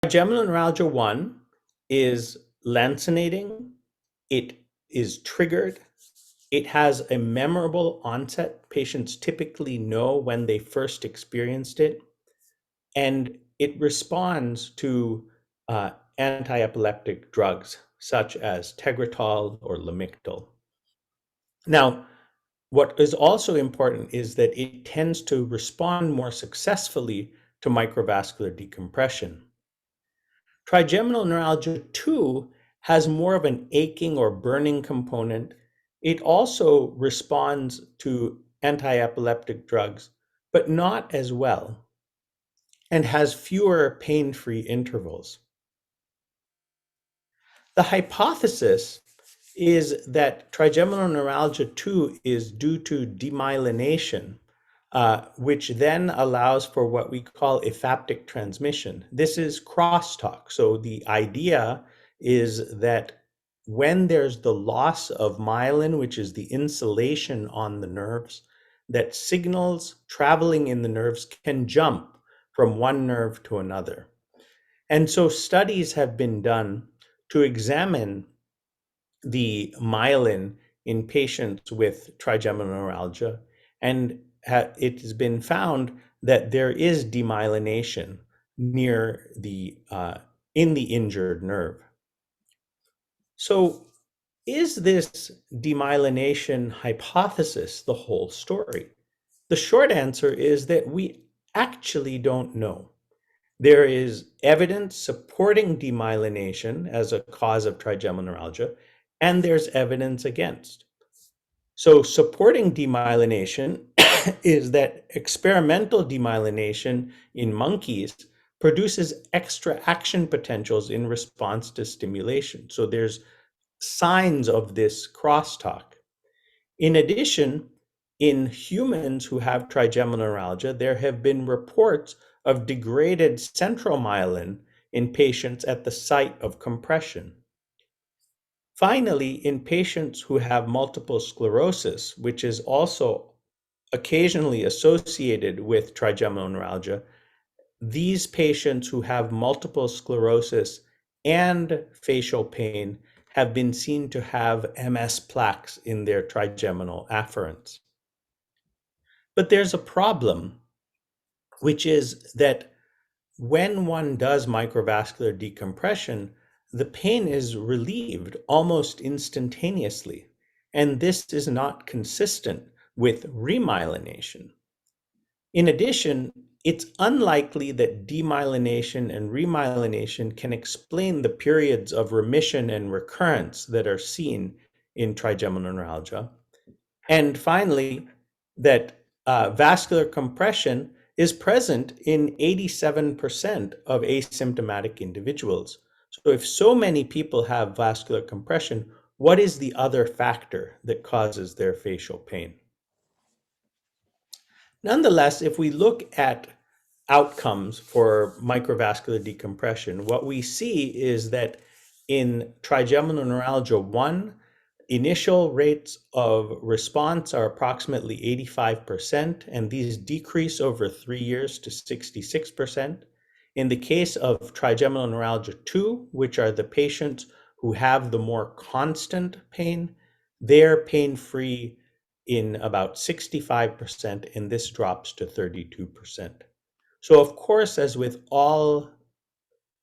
Trigeminal neuralgia 1 is lancinating, it is triggered, it has a memorable onset. Patients typically know when they first experienced it, and it responds to anti-epileptic drugs such as Tegretol or Lamictal. Now, what is also important is that it tends to respond more successfully to microvascular decompression. Trigeminal neuralgia 2 has more of an aching or burning component. It also responds to anti-epileptic drugs, but not as well, and has fewer pain-free intervals. The hypothesis is that trigeminal neuralgia 2 is due to demyelination, which then allows for what we call ephaptic transmission. This is crosstalk. So the idea is that when there's the loss of myelin, which is the insulation on the nerves, that signals traveling in the nerves can jump from one nerve to another. And so studies have been done to examine the myelin in patients with trigeminal neuralgia, and it has been found that there is demyelination near the in the injured nerve. So, is this demyelination hypothesis the whole story? The short answer is that we actually don't know. There is evidence supporting demyelination as a cause of trigeminal neuralgia, and there's evidence against. So supporting demyelination is that experimental demyelination in monkeys produces extra action potentials in response to stimulation. So there's signs of this crosstalk. In addition, in humans who have trigeminal neuralgia, there have been reports of degraded central myelin in patients at the site of compression. Finally, in patients who have multiple sclerosis, which is also occasionally associated with trigeminal neuralgia, these patients who have multiple sclerosis and facial pain have been seen to have MS plaques in their trigeminal afferents. But there's a problem, which is that when one does microvascular decompression, the pain is relieved almost instantaneously. And this is not consistent with remyelination. In addition, it's unlikely that demyelination and remyelination can explain the periods of remission and recurrence that are seen in trigeminal neuralgia. And finally, that vascular compression is present in 87% of asymptomatic individuals. So if so many people have vascular compression, what is the other factor that causes their facial pain? Nonetheless, if we look at outcomes for microvascular decompression, what we see is that in trigeminal neuralgia 1, initial rates of response are approximately 85%, and these decrease over 3 years to 66%. In the case of trigeminal neuralgia 2, which are the patients who have the more constant pain, they're pain-free in about 65%, and this drops to 32%. So of course, as with all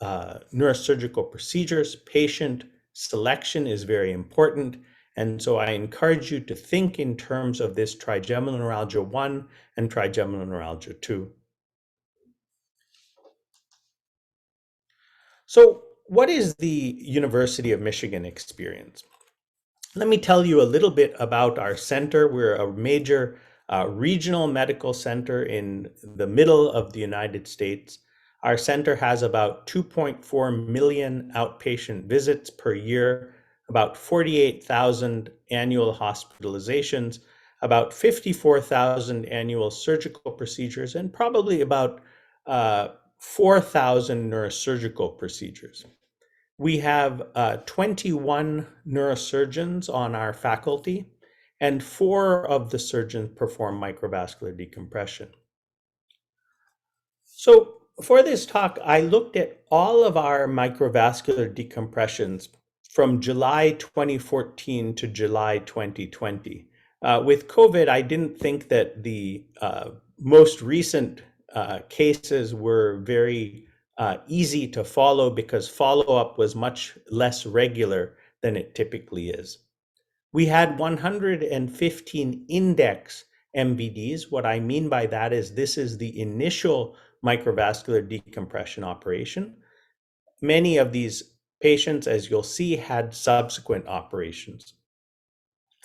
neurosurgical procedures, patient selection is very important. And so I encourage you to think in terms of this trigeminal neuralgia 1 and trigeminal neuralgia 2. So what is the University of Michigan experience? Let me tell you a little bit about our center. We're a major regional medical center in the middle of the United States. Our center has about 2.4 million outpatient visits per year, about 48,000 annual hospitalizations, about 54,000 annual surgical procedures, and probably about 4,000 neurosurgical procedures. We have 21 neurosurgeons on our faculty, and 4 of the surgeons perform microvascular decompression. So For this talk, I looked at all of our microvascular decompressions from July 2014 to July 2020. With COVID, I didn't think that the most recent cases were very easy to follow because follow-up was much less regular than it typically is. We had 115 index MVDs. What I mean by that is this is the initial microvascular decompression operation. Many of these patients, as you'll see, had subsequent operations.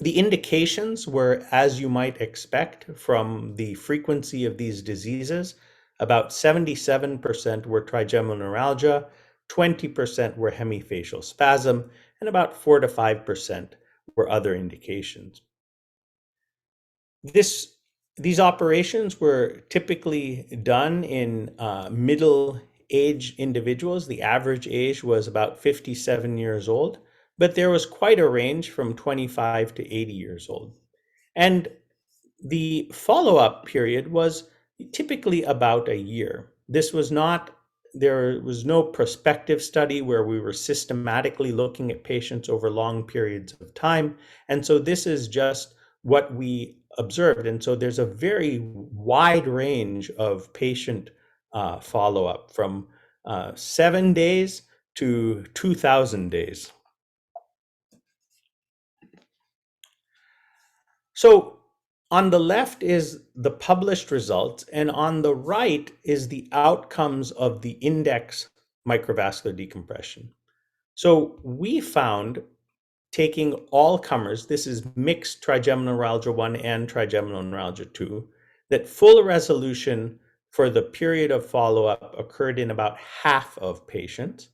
The indications were, as you might expect from the frequency of these diseases, about 77% were trigeminal neuralgia, 20% were hemifacial spasm, and about 4 to 5% were other indications. These operations were typically done in middle-aged individuals. The average age was about 57 years old, but there was quite a range from 25 to 80 years old. And the follow-up period was typically about a year. There was no prospective study where we were systematically looking at patients over long periods of time. And so this is just what we observed. And so there's a very wide range of patient follow-up from 7 days to 2,000 days. So on the left is the published results, and on the right is the outcomes of the index microvascular decompression. So we found, taking all comers, this is mixed trigeminal neuralgia 1 and trigeminal neuralgia 2, that full resolution for the period of follow-up occurred in about half of patients.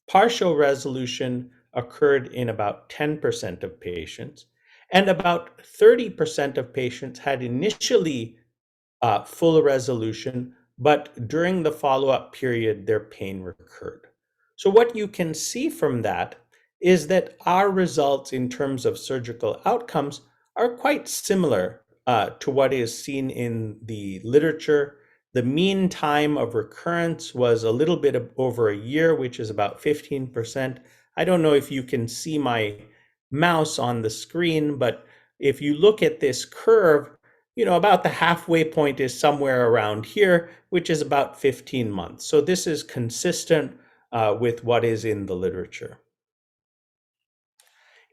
Partial resolution occurred in about 10% of patients, and about 30% of patients had initially full resolution, but during the follow-up period, their pain recurred. So what you can see from that is that our results in terms of surgical outcomes are quite similar to what is seen in the literature. The mean time of recurrence was a little bit over a year, which is about 15%. I don't know if you can see my mouse on the screen, but if you look at this curve, about the halfway point is somewhere around here, which is about 15 months. So this is consistent with what is in the literature.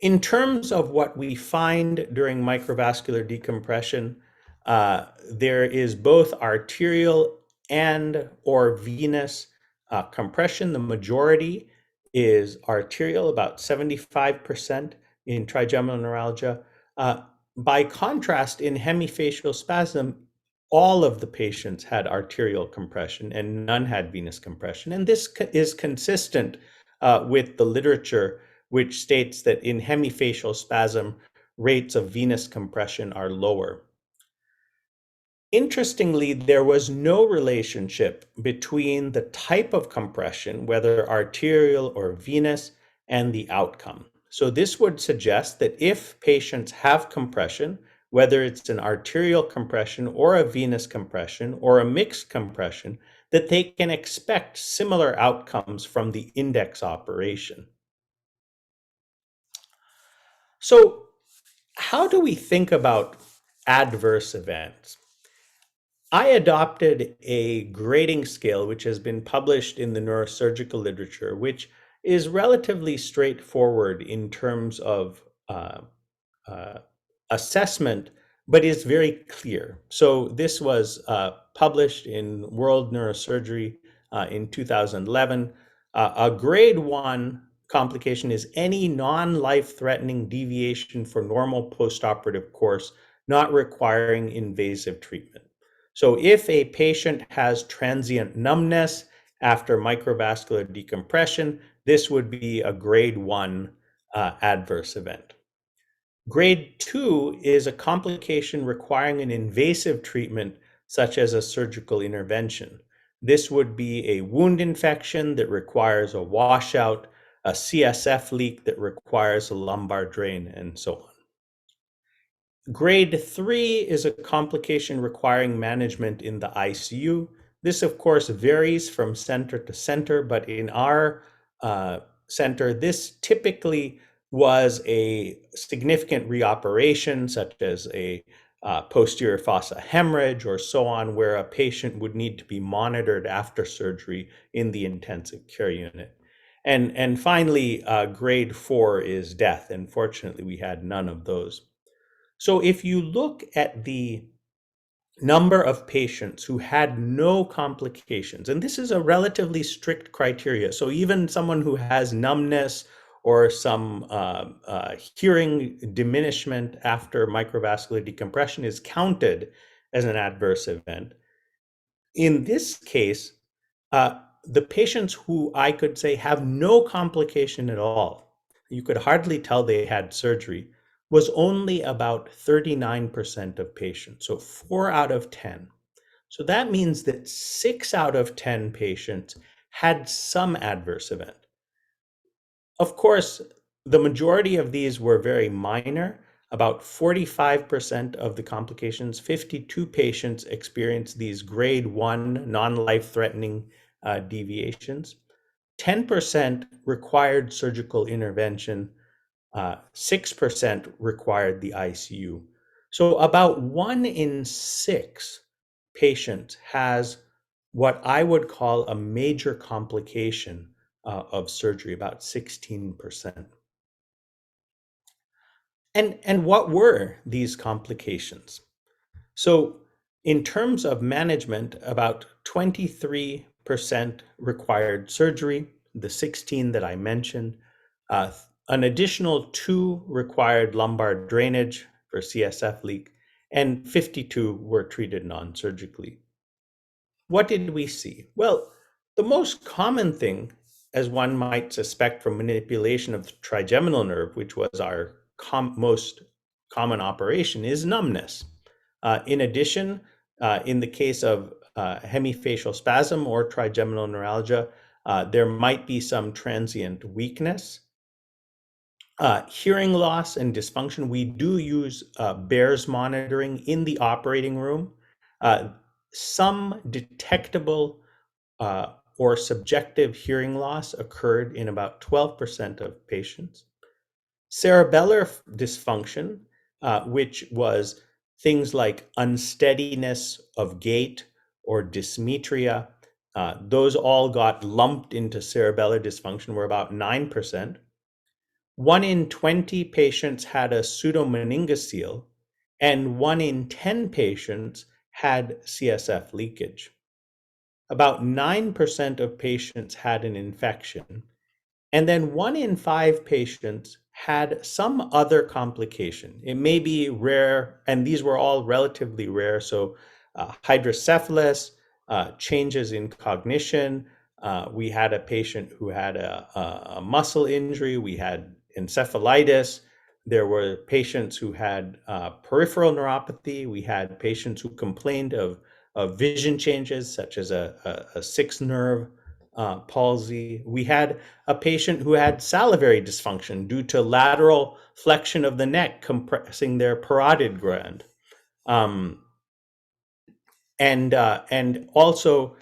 In terms of what we find during microvascular decompression, there is both arterial and or venous compression. The majority is arterial, about 75% in trigeminal neuralgia. By contrast, in hemifacial spasm, all of the patients had arterial compression and none had venous compression. And this is consistent with the literature, which states that in hemifacial spasm, rates of venous compression are lower. Interestingly, there was no relationship between the type of compression, whether arterial or venous, and the outcome. So this would suggest that if patients have compression, whether it's an arterial compression or a venous compression or a mixed compression, that they can expect similar outcomes from the index operation. So how do we think about adverse events? I adopted a grading scale which has been published in the neurosurgical literature, which is relatively straightforward in terms of assessment, but is very clear. So this was published in World Neurosurgery in 2011. A grade 1 complication is any non-life-threatening deviation from normal postoperative course, not requiring invasive treatment. So if a patient has transient numbness after microvascular decompression, this would be a grade 1 adverse event. Grade 2 is a complication requiring an invasive treatment, such as a surgical intervention. This would be a wound infection that requires a washout, a CSF leak that requires a lumbar drain, and so on. Grade 3 is a complication requiring management in the ICU. This, of course, varies from center to center, but in our center, this typically was a significant reoperation, such as a posterior fossa hemorrhage or so on, where a patient would need to be monitored after surgery in the intensive care unit. And finally, grade 4 is death. And fortunately, we had none of those. So if you look at the number of patients who had no complications, and this is a relatively strict criteria. So even someone who has numbness or some hearing diminishment after microvascular decompression is counted as an adverse event. In this case, the patients who I could say have no complication at all, you could hardly tell they had surgery, was only about 39% of patients, so 4 out of 10. So that means that 6 out of 10 patients had some adverse event. Of course, the majority of these were very minor. About 45% of the complications, 52 patients experienced these grade 1 non-life threatening deviations. 10% required surgical intervention. 6% required the ICU. So about 1 in 6 patients has what I would call a major complication of surgery, about 16%. And what were these complications? So in terms of management, about 23% required surgery, the 16 that I mentioned. An additional 2 required lumbar drainage for CSF leak, and 52 were treated non-surgically. What did we see? Well, the most common thing, as one might suspect from manipulation of the trigeminal nerve, which was our most common operation, is numbness. In addition, in the case of hemifacial spasm or trigeminal neuralgia, there might be some transient weakness. Hearing loss and dysfunction, we do use Bears monitoring in the operating room. Some detectable or subjective hearing loss occurred in about 12% of patients. Cerebellar dysfunction, which was things like unsteadiness of gait or dysmetria, those all got lumped into cerebellar dysfunction, were about 9%. 1 in 20 patients had a pseudomeningocele, and 1 in 10 patients had CSF leakage. About 9% of patients had an infection, and then 1 in 5 patients had some other complication. It may be rare, and these were all relatively rare. So hydrocephalus, changes in cognition. We had a patient who had a muscle injury. We had encephalitis. There were patients who had peripheral neuropathy. We had patients who complained of vision changes, such as a sixth nerve palsy. We had a patient who had salivary dysfunction due to lateral flexion of the neck compressing their parotid gland. And also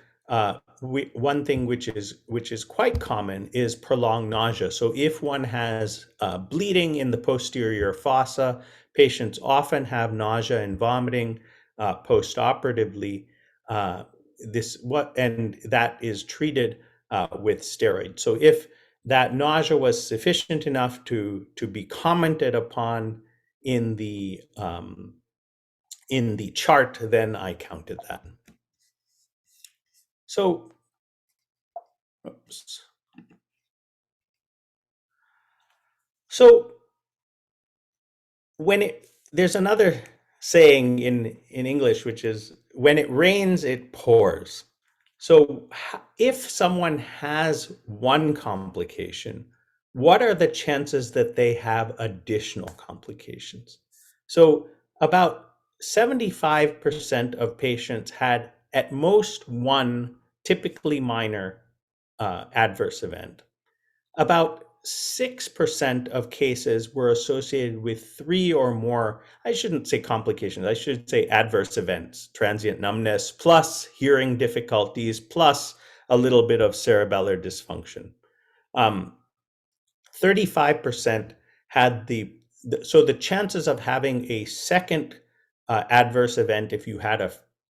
one thing which is quite common is prolonged nausea. So if one has bleeding in the posterior fossa, patients often have nausea and vomiting postoperatively. And that is treated with steroids. So if that nausea was sufficient enough to be commented upon in the chart, then I counted that. So, oops. So there's another saying in English, which is, when it rains, it pours. So if someone has one complication, what are the chances that they have additional complications? So about 75% of patients had at most one, typically minor, adverse event. About 6% of cases were associated with three or more, I shouldn't say complications, I should say adverse events, transient numbness, plus hearing difficulties, plus a little bit of cerebellar dysfunction. 35% had so the chances of having a second adverse event if you had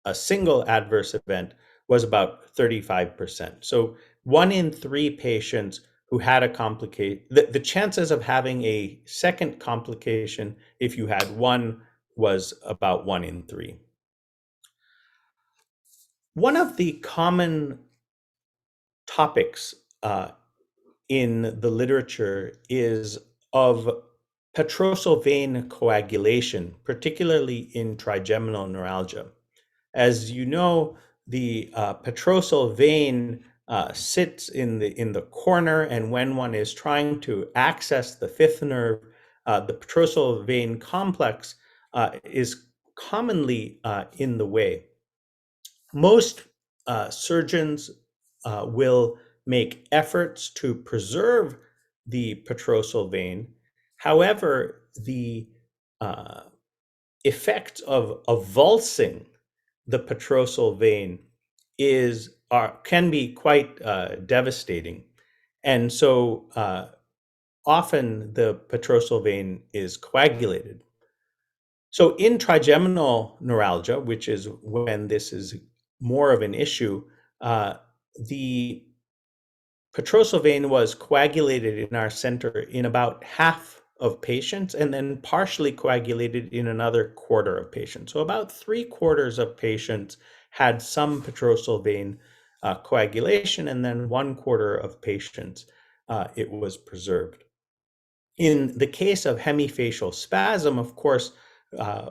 a single adverse event was about 35%. So 1 in 3 patients who had a complication, the chances of having a second complication if you had one was about 1 in 3. One of the common topics in the literature is of petrosal vein coagulation, particularly in trigeminal neuralgia. As you know, the petrosal vein sits in the corner, and when one is trying to access the fifth nerve, the petrosal vein complex is commonly in the way. Most surgeons will make efforts to preserve the petrosal vein. However, the uh, effect of avulsing the petrosal vein can be quite devastating. And so often the petrosal vein is coagulated. So in trigeminal neuralgia, which is when this is more of an issue, the petrosal vein was coagulated in our center in about half of patients and then partially coagulated in another quarter of patients. So about 3/4 of patients had some petrosal vein coagulation, and then 1/4 of patients it was preserved. In the case of hemifacial spasm, of course,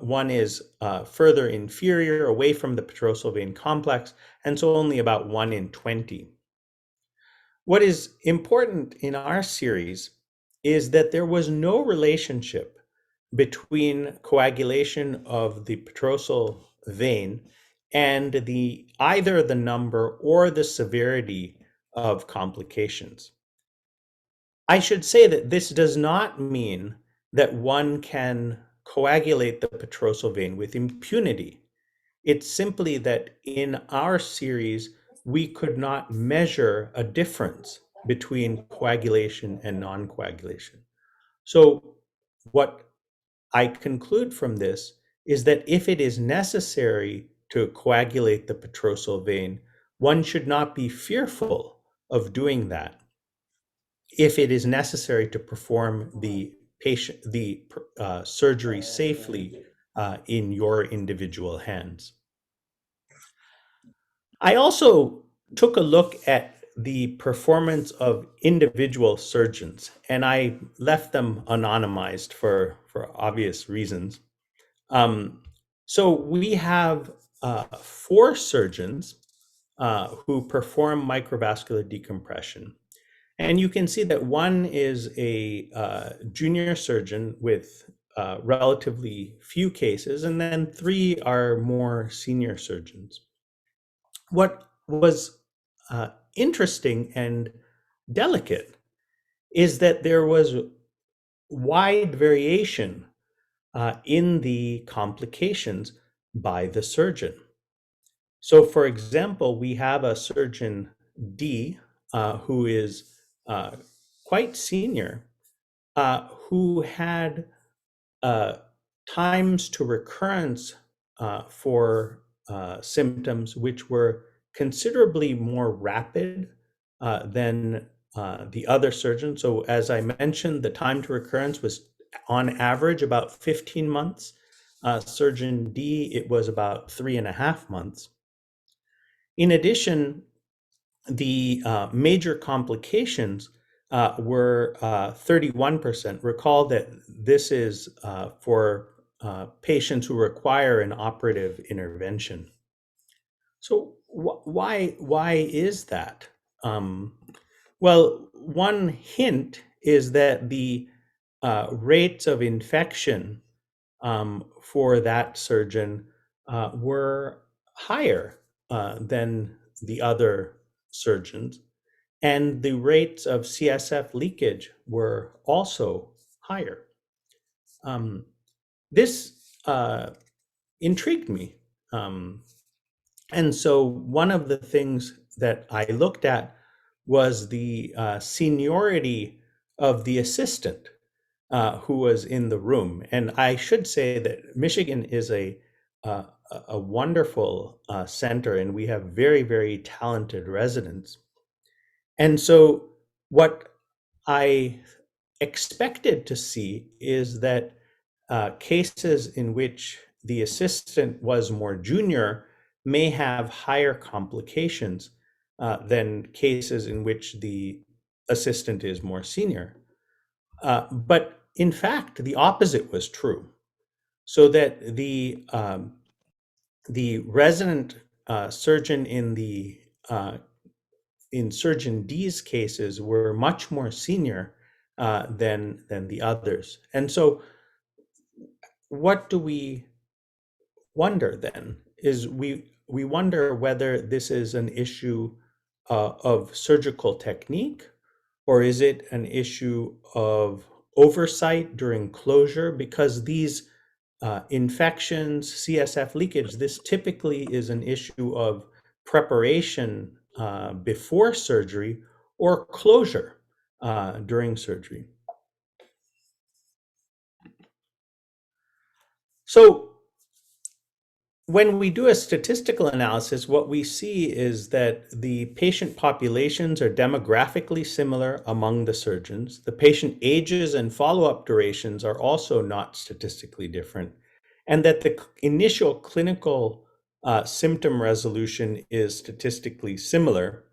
one is further inferior away from the petrosal vein complex, and so only about 1 in 20. What is important in our series is that there was no relationship between coagulation of the petrosal vein and either the number or the severity of complications. I should say that this does not mean that one can coagulate the petrosal vein with impunity. It's simply that in our series, we could not measure a difference between coagulation and non-coagulation. So what I conclude from this is that if it is necessary to coagulate the petrosal vein, one should not be fearful of doing that if it is necessary to perform the surgery safely in your individual hands. I also took a look at the performance of individual surgeons, and I left them anonymized for obvious reasons. Um, so we have 4 surgeons who perform microvascular decompression. And you can see that one is a junior surgeon with relatively few cases, and then 3 are more senior surgeons. What was interesting and delicate is that there was wide variation in the complications by the surgeon. So, for example, we have a surgeon D who is uh, quite senior, who had uh, times to recurrence for symptoms which were considerably more rapid than the other surgeons. So, as I mentioned, the time to recurrence was on average about 15 months. Surgeon D, it was about 3.5 months. In addition, the major complications were 31%. Recall that this is for patients who require an operative intervention. So why is that? Well, one hint is that the rates of infection for that surgeon were higher than the other surgeons. and the rates of CSF leakage were also higher. Um, this intrigued me. And so one of the things that I looked at was the seniority of the assistant who was in the room. And I should say that Michigan is uh, a wonderful center, and we have very, very talented residents. And so what I expected to see is that cases in which the assistant was more junior may have higher complications than cases in which the assistant is more senior. But in fact, the opposite was true. So that the resident surgeon in Surgeon D's cases were much more senior than the others. And so what do we wonder then is we wonder whether this is an issue of surgical technique, or is it an issue of oversight during closure? Because these infections, CSF leakage, this typically is an issue of preparation before surgery or closure during surgery. So when we do a statistical analysis, what we see is that the patient populations are demographically similar among the surgeons. The patient ages and follow-up durations are also not statistically different, and that the initial clinical symptom resolution is statistically similar.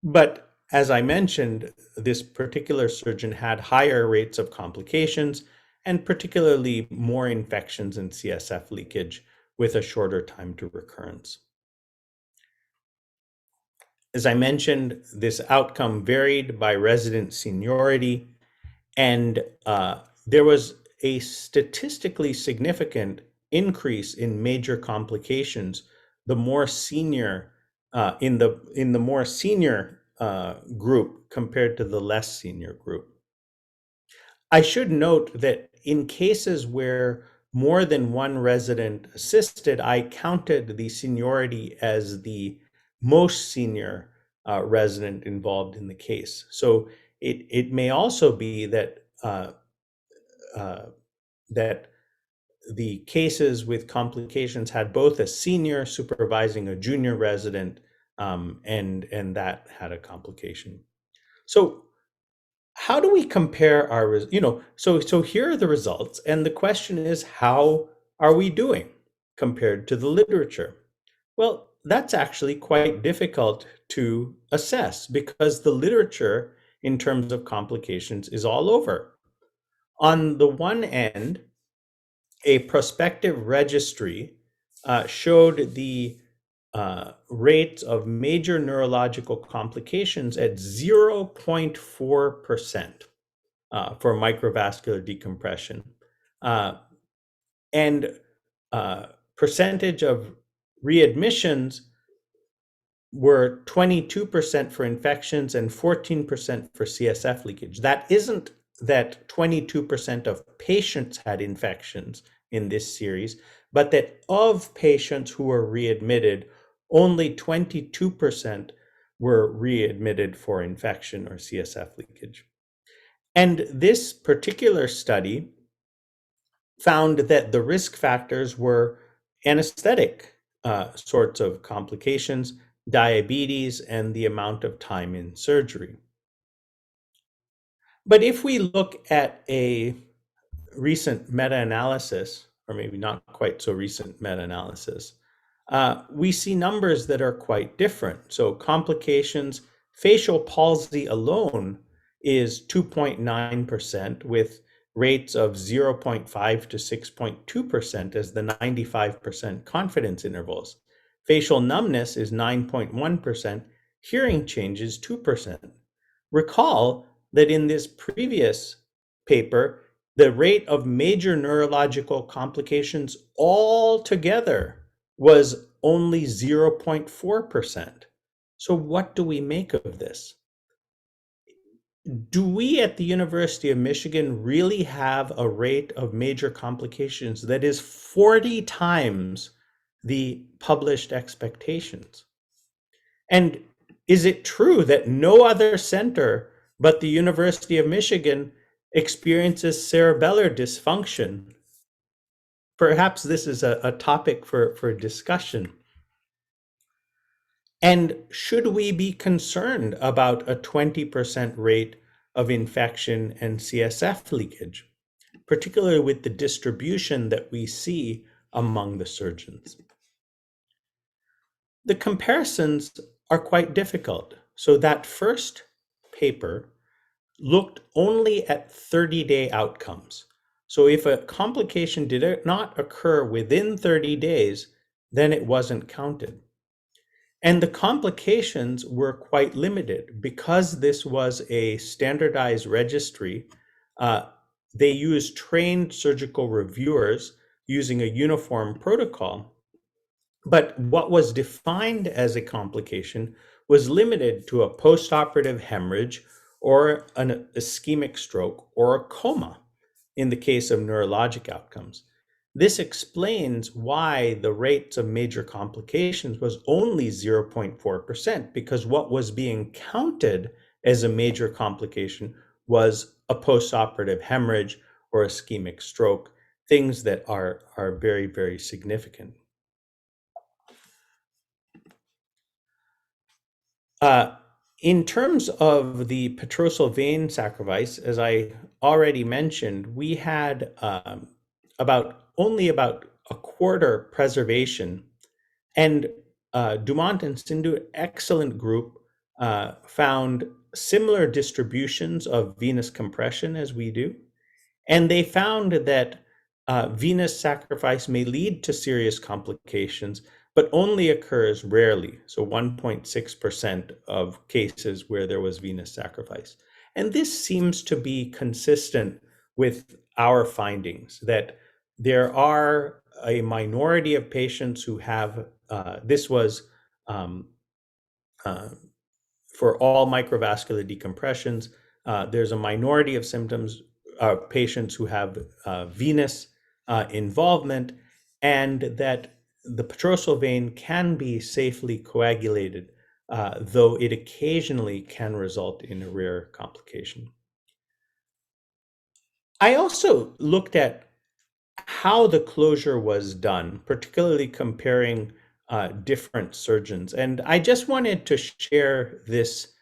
But as I mentioned, this particular surgeon had higher rates of complications and particularly more infections and CSF leakage with a shorter time to recurrence. As I mentioned, this outcome varied by resident seniority, and there was a statistically significant increase in major complications the more senior in the more senior group compared to the less senior group. I should note that in cases where more than one resident assisted, I counted the seniority as the most senior resident involved in the case. So it may also be that uh, that the cases with complications had both a senior supervising a junior resident, and that had a complication. So how do we compare our, so here are the results, and the question is, how are we doing compared to the literature? Well, that's actually quite difficult to assess because the literature in terms of complications is all over. On the one end, a prospective registry showed the rates of major neurological complications at 0.4% for microvascular decompression. And percentage of readmissions were 22% for infections and 14% for CSF leakage. That isn't that 22% of patients had infections in this series, but that of patients who were readmitted, only 22% were readmitted for infection or CSF leakage. And this particular study found that the risk factors were anesthetic sorts of complications, diabetes, and the amount of time in surgery. But if we look at a recent meta-analysis, or maybe not quite so recent meta-analysis, we see numbers that are quite different. So complications, facial palsy alone is 2.9% with rates of 0.5 to 6.2% as the 95% confidence intervals. Facial numbness is 9.1%, hearing change is 2%. Recall that in this previous paper, the rate of major neurological complications altogether was only 0.4%. So what do we make of this? Do we at the University of Michigan really have a rate of major complications that is 40 times the published expectations? And is it true that no other center but the University of Michigan experiences cerebellar dysfunction? Perhaps this is a topic for discussion. And should we be concerned about a 20% rate of infection and CSF leakage, particularly with the distribution that we see among the surgeons? The comparisons are quite difficult. So that first paper looked only at 30-day outcomes. So if a complication did not occur within 30 days, then it wasn't counted. And the complications were quite limited because this was a standardized registry. They used trained surgical reviewers using a uniform protocol. But what was defined as a complication was limited to a postoperative hemorrhage or an ischemic stroke or a coma in the case of neurologic outcomes. This explains why the rates of major complications was only 0.4%, because what was being counted as a major complication was a postoperative hemorrhage or ischemic stroke, things that are very, very significant. In terms of the petrosal vein sacrifice, as I already mentioned, we had only about a quarter preservation, and Dumont and Sindhu, excellent group, found similar distributions of venous compression as we do, and they found that venous sacrifice may lead to serious complications, but only occurs rarely, so 1.6% of cases where there was venous sacrifice. And this seems to be consistent with our findings, that there are a minority of patients who have, this was for all microvascular decompressions, there's a minority of symptoms, patients who have venous involvement, and that the petrosal vein can be safely coagulated, though it occasionally can result in a rare complication. I also looked at how the closure was done, particularly comparing different surgeons. And I just wanted to share this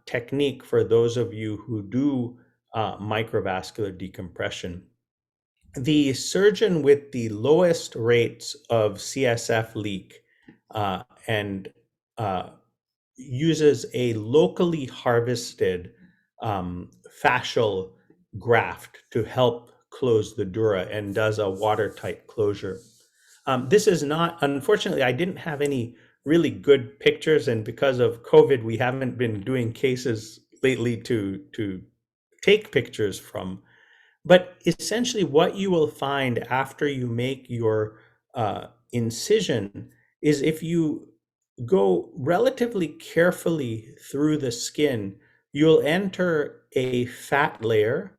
technique for those of you who do microvascular decompression. The surgeon with the lowest rates of CSF leak and uses a locally harvested fascial graft to help close the dura and does a watertight closure. This is not, unfortunately, I didn't have any really good pictures, and because of COVID, we haven't been doing cases lately to take pictures from. But essentially, what you will find after you make your incision is if you go relatively carefully through the skin, you'll enter a fat layer,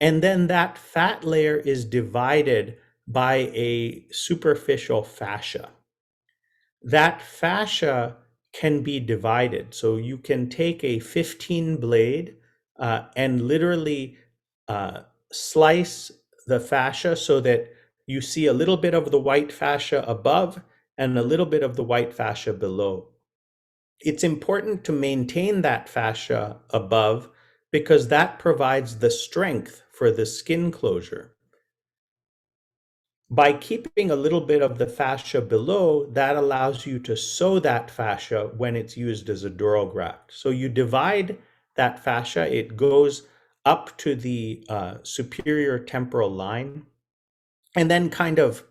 and then that fat layer is divided by a superficial fascia. That fascia can be divided. So you can take a 15 blade and literally slice the fascia so that you see a little bit of the white fascia above and a little bit of the white fascia below. It's important to maintain that fascia above because that provides the strength for the skin closure. By keeping a little bit of the fascia below, that allows you to sew that fascia when it's used as a dural graft. So you divide that fascia, it goes up to the superior temporal line, and then kind of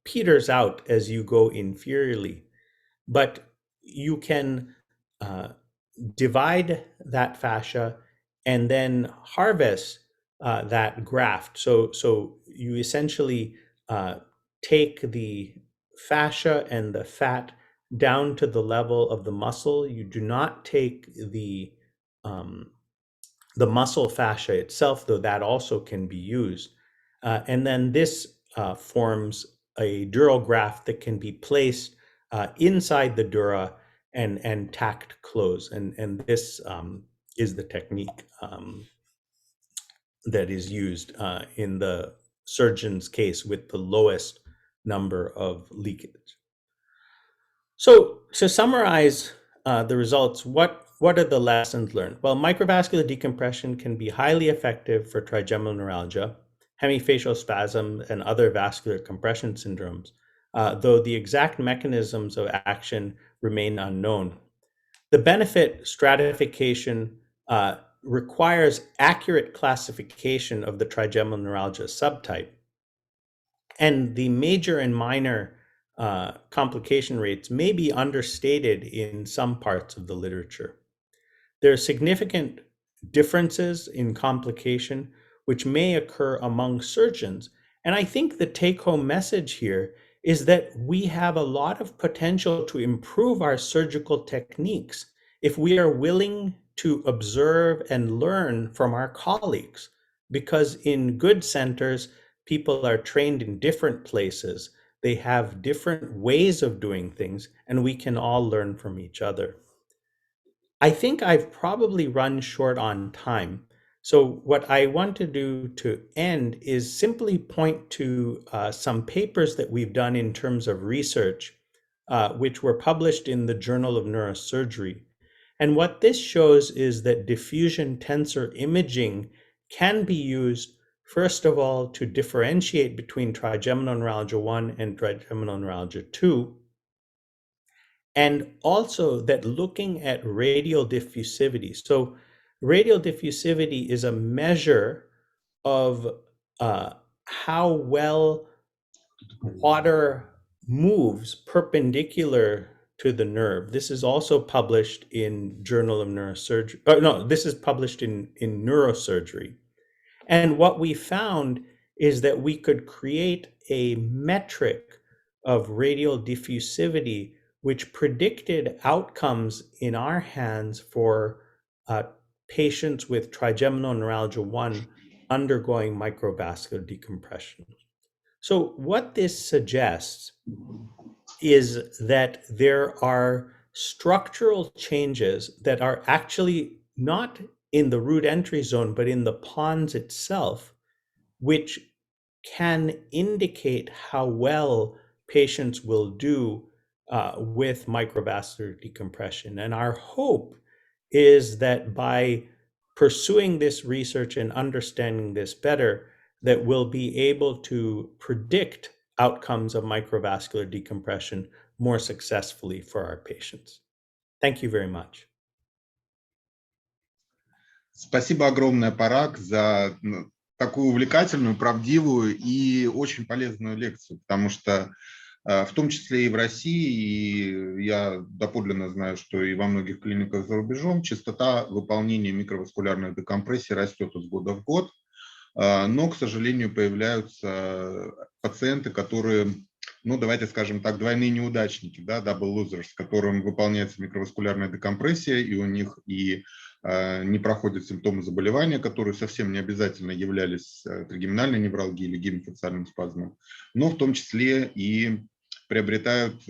peters out as you go inferiorly. But you can divide that fascia and then harvest that graft. So you essentially take the fascia and the fat, down to the level of the muscle. You do not take um, the muscle fascia itself, though that also can be used. And then this forms a dural graft that can be placed inside the dura and tacked close. And this is the technique that is used in the surgeon's case with the lowest number of leakage. So to summarize the results, what are the lessons learned? Well, microvascular decompression can be highly effective for trigeminal neuralgia, hemifacial spasm, and other vascular compression syndromes, though the exact mechanisms of action remain unknown. The benefit stratification requires accurate classification of the trigeminal neuralgia subtype, and the major and minor complication rates may be understated in some parts of the literature. There are significant differences in complication which may occur among surgeons. And I think the take-home message here is that we have a lot of potential to improve our surgical techniques if we are willing to observe and learn from our colleagues. Because in good centers, people are trained in different places. They have different ways of doing things, and we can all learn from each other. I think I've probably run short on time. So what I want to do to end is simply point to some papers that we've done in terms of research, which were published in the Journal of Neurosurgery. And what this shows is that diffusion tensor imaging can be used, first of all, to differentiate between trigeminal neuralgia 1 and trigeminal neuralgia 2, and also that looking at radial diffusivity. So radial diffusivity is a measure of how well water moves perpendicular to the nerve. This is also published in Journal of Neurosurgery. No, this is published in Neurosurgery. And what we found is that we could create a metric of radial diffusivity, which predicted outcomes in our hands for patients with trigeminal neuralgia 1 undergoing microvascular decompression. So what this suggests is that there are structural changes that are actually not in the root entry zone, but in the pons itself, which can indicate how well patients will do with microvascular decompression. And our hope is that by pursuing this research and understanding this better, that we'll be able to predict outcomes of microvascular decompression more successfully for our patients. Thank you very much. Спасибо огромное, Параг, за такую увлекательную, правдивую и очень полезную лекцию, потому что в том числе и в России, и я доподлинно знаю, что и во многих клиниках за рубежом, частота выполнения микроваскулярной декомпрессии растет из года в год, но, к сожалению, появляются пациенты, которые, ну, давайте скажем так, двойные неудачники, да, double losers, которым выполняется микроваскулярная декомпрессия, и у них и не проходят симптомы заболевания, которые совсем не обязательно являлись тригеминальной невралгией или гемофациальным спазмом, но в том числе и приобретают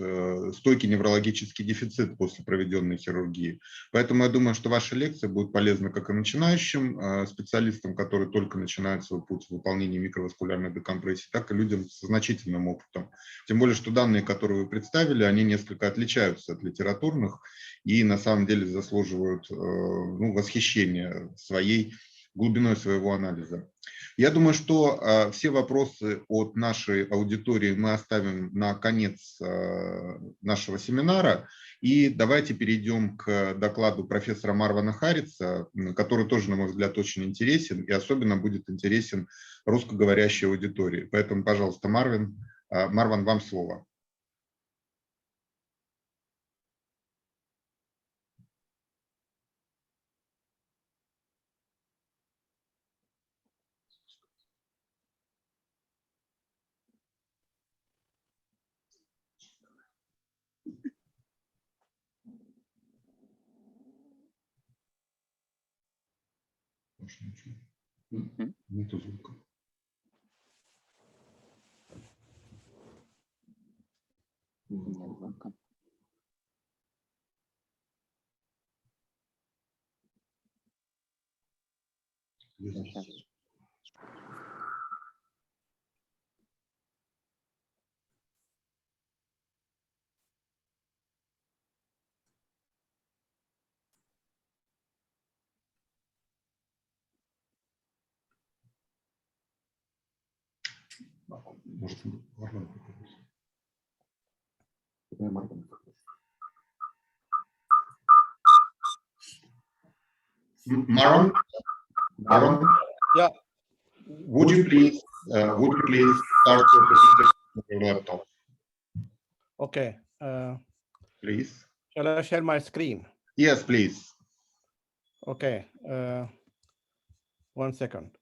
стойкий неврологический дефицит после проведенной хирургии. Поэтому я думаю, что ваша лекция будет полезна как и начинающим специалистам, которые только начинают свой путь в выполнении микроваскулярной декомпрессии, так и людям со значительным опытом. Тем более, что данные, которые вы представили, они несколько отличаются от литературных и на самом деле заслуживают восхищения своей глубиной своего анализа. Я думаю, что все вопросы от нашей аудитории мы оставим на конец нашего семинара. И давайте перейдем к докладу профессора Марвана Харриса, который тоже, на мой взгляд, очень интересен и особенно будет интересен русскоговорящей аудитории. Поэтому, пожалуйста, Марван, вам слово. Нету звука. Может, Варвара попробует. Maron? Yeah. Would you please start your presentation on your laptop, Okay. please? Shall I share my screen? Yes, please. Okay. 1 second.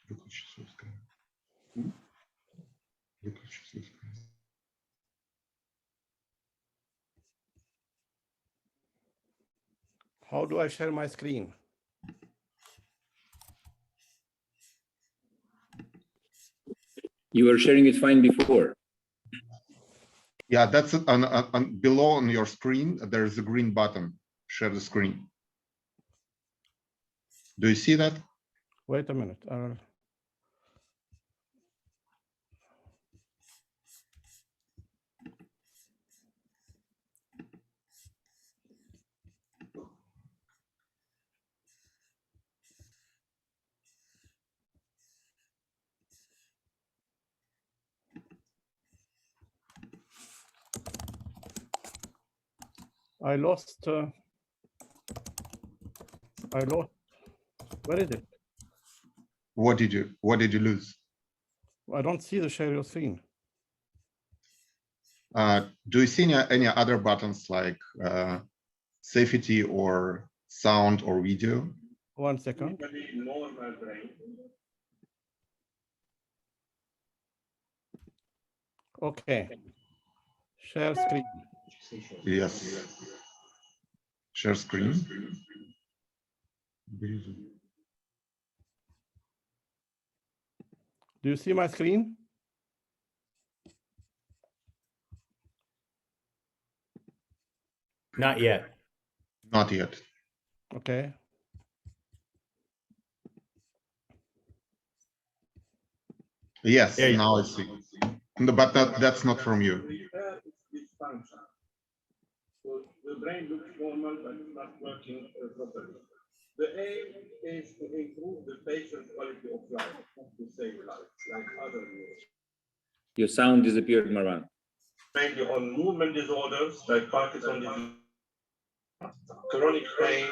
Выключи свой экран. Выключи свой экран. How do I share my screen? You were sharing it fine before. Yeah, that's it. Below on your screen, there is a green button. Share the screen. Do you see that? Wait a minute. I lost. Where is it? What did you lose? I don't see the share your screen. Do you see any other buttons like safety or sound or video? 1 second. Okay. Share screen. Yes. Share screen. Do you see my screen? Not yet. Not yet. Okay. Yes, There you now I see. But that's not from you. So the brain looks normal, but it's not working properly. The aim is to improve the patient's quality of life, not to save life, like other neurologists. Your sound disappeared, Marwan. Mainly on movement disorders like Parkinson's disease, chronic pain,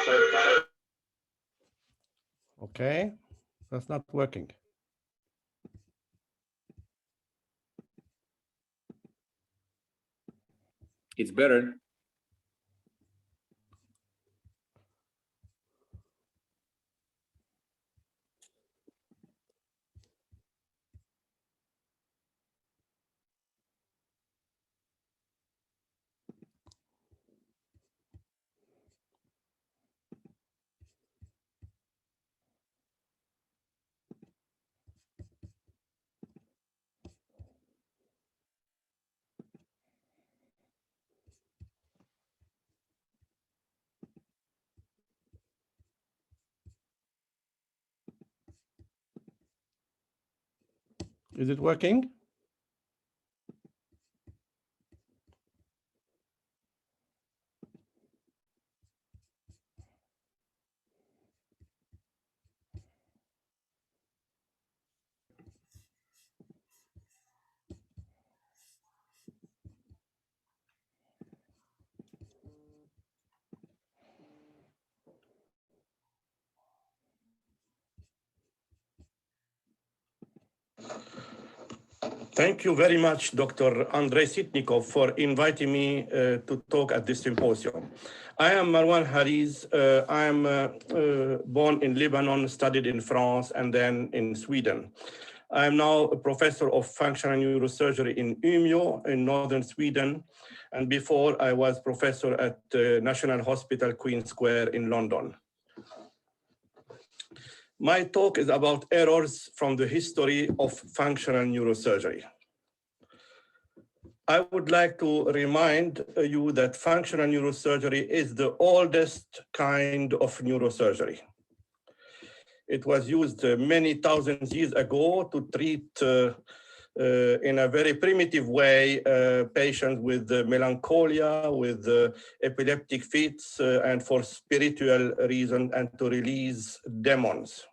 psychiatry. Okay. That's not working. It's better. Is it working? Thank you very much, Dr. Andrei Sitnikov, for inviting me to talk at this symposium. I am Marwan Hariz. I am born in Lebanon, studied in France, and then in Sweden. I'm now a professor of functional neurosurgery in Umeå in northern Sweden. And before I was professor at National Hospital Queen Square in London. My talk is about errors from the history of functional neurosurgery. I would like to remind you that functional neurosurgery is the oldest kind of neurosurgery. It was used many thousands years ago to treat in a very primitive way patients with melancholia, with epileptic fits, and for spiritual reasons, and to release demons.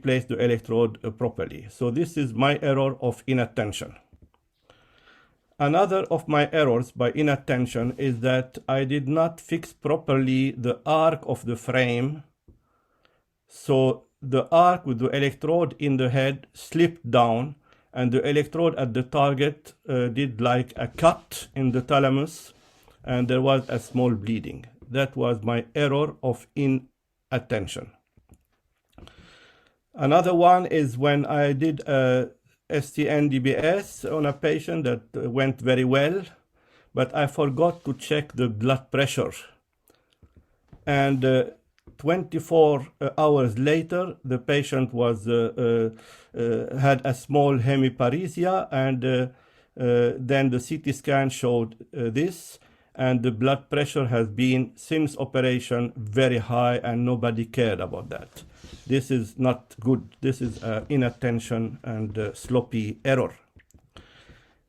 Place the electrode properly. So this is my error of inattention. Another of my errors by inattention is that I did not fix properly the arc of the frame. So the arc with the electrode in the head slipped down, and the electrode at the target did like a cut in the thalamus, and there was a small bleeding. That was my error of inattention. Another one is when I did a STN-DBS on a patient that went very well, but I forgot to check the blood pressure. And 24 hours later, the patient was had a small hemiparesia, and then the CT scan showed this, and the blood pressure has been, since operation, very high, and nobody cared about that. This is not good. This is inattention and sloppy error.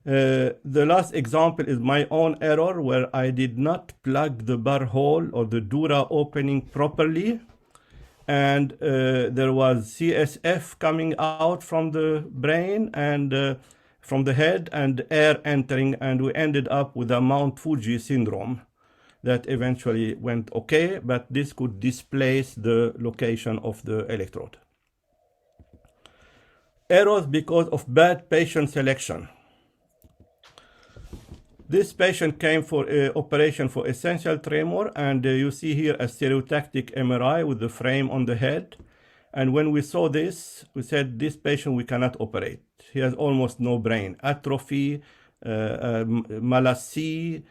The last example is my own error, where I did not plug the burr hole or the dura opening properly, and there was CSF coming out from the brain and from the head, and air entering, and we ended up with a Mount Fuji syndrome that eventually went okay, but this could displace the location of the electrode. Errors because of bad patient selection. This patient came for operation for essential tremor, and you see here a stereotactic MRI with the frame on the head. And when we saw this, we said, this patient we cannot operate. He has almost no brain atrophy, malaise,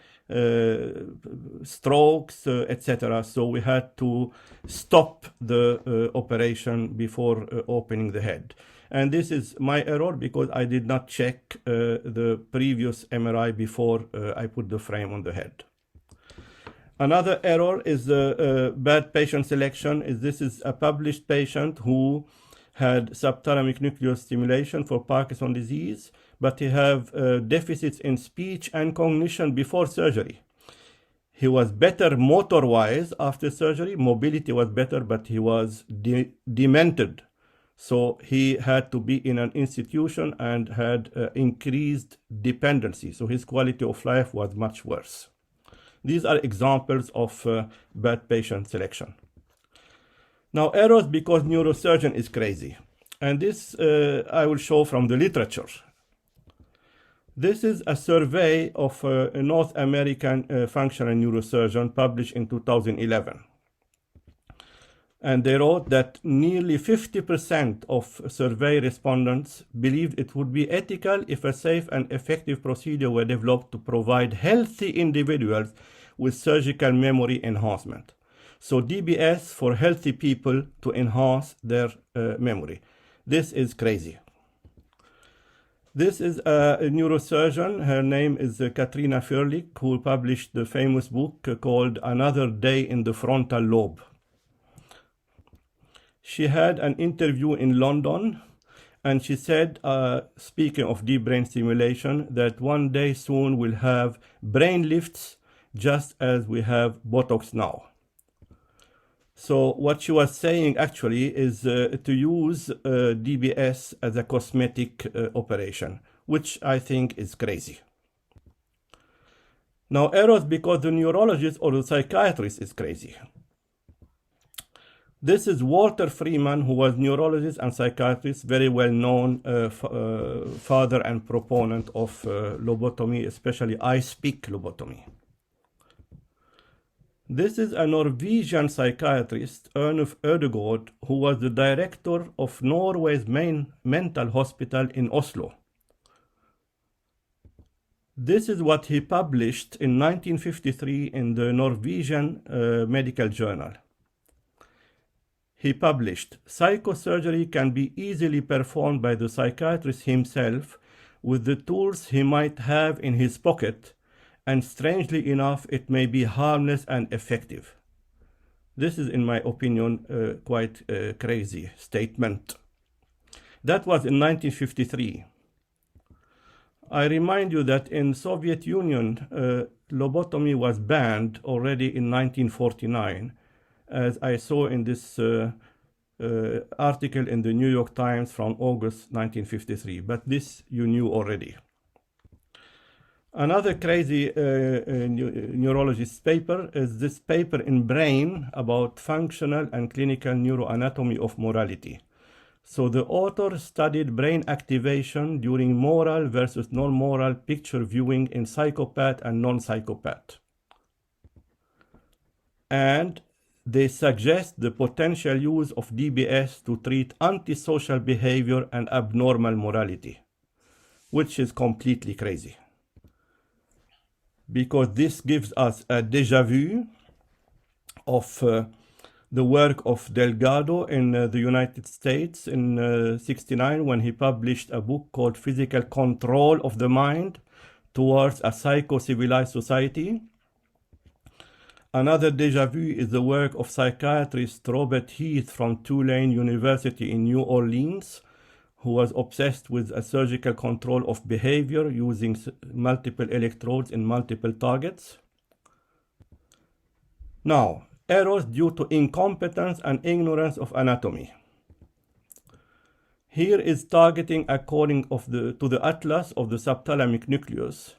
strokes, etc. So we had to stop the operation before opening the head. And this is my error because I did not check the previous MRI before I put the frame on the head. Another error is bad patient selection. This is a published patient who had subthalamic nucleus stimulation for Parkinson's disease, but he have deficits in speech and cognition before surgery. He was better motor-wise after surgery. Mobility was better, but he was demented. So he had to be in an institution and had increased dependency. So his quality of life was much worse. These are examples of bad patient selection. Now, errors because neurosurgeon is crazy. And this I will show from the literature. This is a survey of a North American functional neurosurgeon published in 2011. And they wrote that nearly 50% of survey respondents believed it would be ethical if a safe and effective procedure were developed to provide healthy individuals with surgical memory enhancement. So DBS for healthy people to enhance their memory. This is crazy. This is a neurosurgeon. Her name is Katrina Firlik, who published the famous book called Another Day in the Frontal Lobe. She had an interview in London, and she said, speaking of deep brain stimulation, that one day soon we'll have brain lifts just as we have Botox now. So what she was saying actually is to use DBS as a cosmetic operation, which I think is crazy. Now, errors because the neurologist or the psychiatrist is crazy. This is Walter Freeman, who was neurologist and psychiatrist, very well known father and proponent of lobotomy, especially I-speak lobotomy. This is a Norwegian psychiatrist, Ernulf Ødegaard, who was the director of Norway's main mental hospital in Oslo. This is what he published in 1953 in the Norwegian Medical Journal. He published, "Psychosurgery can be easily performed by the psychiatrist himself with the tools he might have in his pocket, and strangely enough, it may be harmless and effective." This is, in my opinion, quite a crazy statement. That was in 1953. I remind you that in Soviet Union, lobotomy was banned already in 1949, as I saw in this article in the New York Times from August 1953, but this you knew already. Another crazy neurologist paper is this paper in Brain about functional and clinical neuroanatomy of morality. So the author studied brain activation during moral versus non-moral picture viewing in psychopath and non-psychopath. And they suggest the potential use of DBS to treat antisocial behavior and abnormal morality, which is completely crazy. Because this gives us a déjà vu of the work of Delgado in the United States in '69, when he published a book called Physical Control of the Mind Towards a Psycho-Civilized Society. Another déjà vu is the work of psychiatrist Robert Heath from Tulane University in New Orleans, who was obsessed with a surgical control of behavior using multiple electrodes in multiple targets. Now, errors due to incompetence and ignorance of anatomy. Here is targeting according to the atlas of the subthalamic nucleus.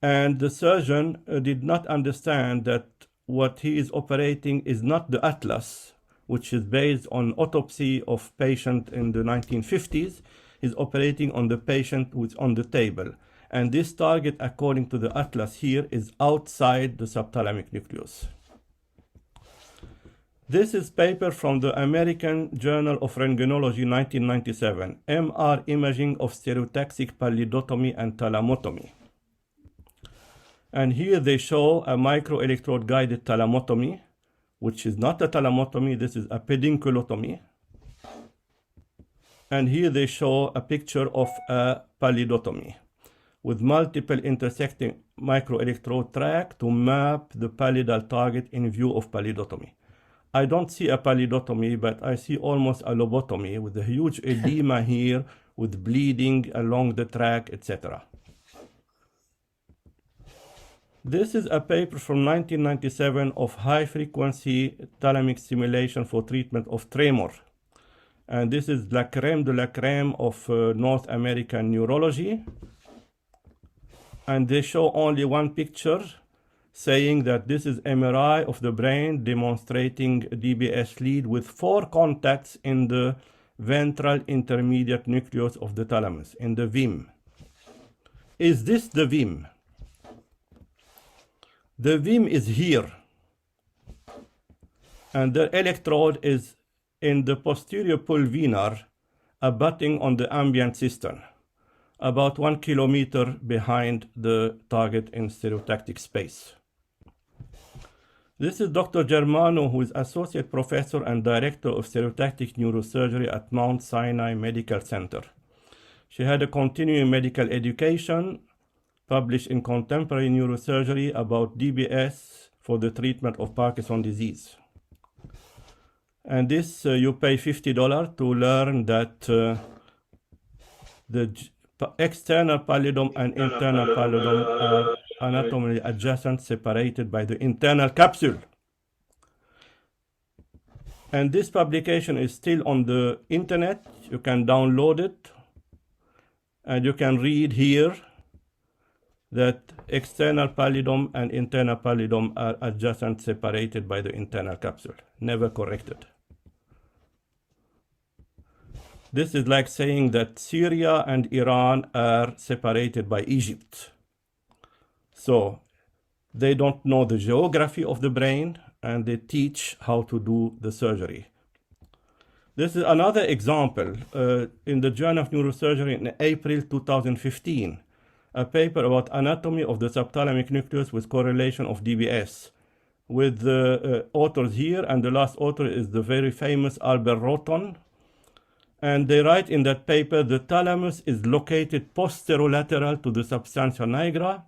And the surgeon did not understand that what he is operating is not the atlas, which is based on autopsy of patient in the 1950s. He's operating on the patient who's on the table. And this target, according to the atlas here, is outside the subthalamic nucleus. This is paper from the American Journal of Rentgenology, 1997, MR imaging of stereotaxic pallidotomy and thalamotomy. And here they show a microelectrode guided thalamotomy, which is not a thalamotomy, this is a pedunculotomy. And here they show a picture of a pallidotomy with multiple intersecting microelectrode track to map the pallidal target in view of pallidotomy. I don't see a pallidotomy, but I see almost a lobotomy with a huge edema here with bleeding along the track, etc. This is a paper from 1997 of high-frequency thalamic stimulation for treatment of tremor. And this is la crème de la crème of North American neurology. And they show only one picture saying that this is MRI of the brain demonstrating DBS lead with 4 contacts in the ventral intermediate nucleus of the thalamus, in the VIM. Is this the VIM? The VIM is here. and the electrode is in the posterior pulvinar, abutting on the ambient cistern, about 1 kilometer behind the target in stereotactic space. This is Dr. Germano, who is Associate Professor and Director of Stereotactic Neurosurgery at Mount Sinai Medical Center. She had a continuing medical education, published in Contemporary Neurosurgery about DBS for the treatment of Parkinson's disease. And this, you pay $50 to learn that the external pallidum and internal pallidum are anatomically adjacent, separated by the internal capsule. And this publication is still on the internet. You can download it, and you can read here that external pallidum and internal pallidum are adjacent, separated by the internal capsule, never corrected. This is like saying that Syria and Iran are separated by Egypt. So they don't know the geography of the brain, and they teach how to do the surgery. This is another example in the Journal of Neurosurgery in April 2015, a paper about anatomy of the subthalamic nucleus with correlation of DBS, with the authors here, and the last author is the very famous Albert Roton. And they write in that paper, the thalamus is located posterolateral to the substantia nigra.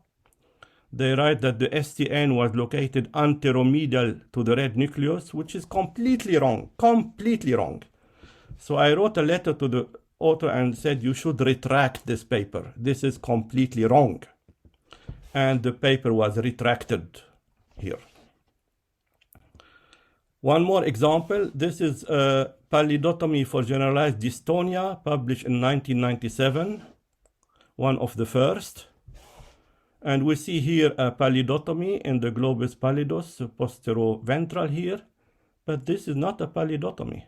They write that the STN was located anteromedial to the red nucleus, which is completely wrong, completely wrong. So I wrote a letter to the author and said, you should retract this paper. This is completely wrong. And the paper was retracted here. One more example. This is a pallidotomy for generalized dystonia, published in 1997, one of the first. And we see here a pallidotomy in the globus pallidus, posteroventral here, but this is not a pallidotomy.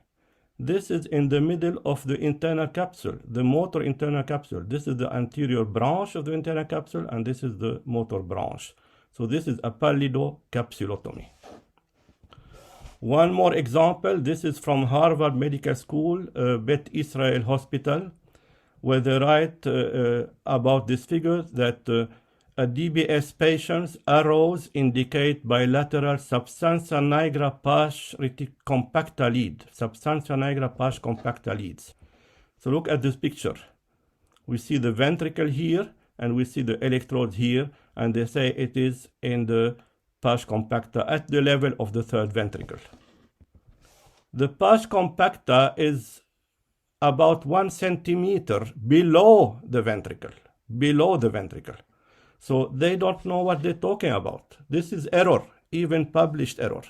This is in the middle of the internal capsule, the motor internal capsule. This is the anterior branch of the internal capsule, and this is the motor branch. So this is a pallidocapsulotomy. One more example. This is from Harvard Medical School, Beth Israel Hospital, where they write about this figure that a DBS patient's arrows indicate bilateral substantia nigra pars compacta lead. Substantia nigra pars compacta leads. So look at this picture. We see the ventricle here, and we see the electrodes here, and they say it is in the pars compacta at the level of the third ventricle. The pars compacta is about 1 centimeter below the ventricle, So they don't know what they're talking about. This is error, even published error.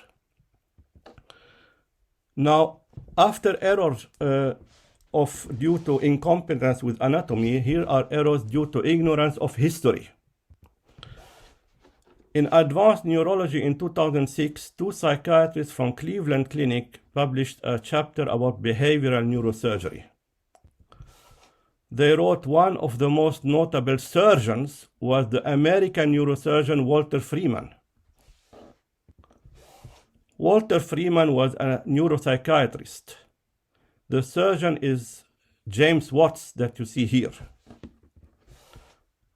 Now, after errors due to incompetence with anatomy, here are errors due to ignorance of history. In Advanced Neurology in 2006, 2 psychiatrists from Cleveland Clinic published a chapter about behavioral neurosurgery. They wrote one of the most notable surgeons was the American neurosurgeon Walter Freeman. Walter Freeman was a neuropsychiatrist. The surgeon is James Watts that you see here.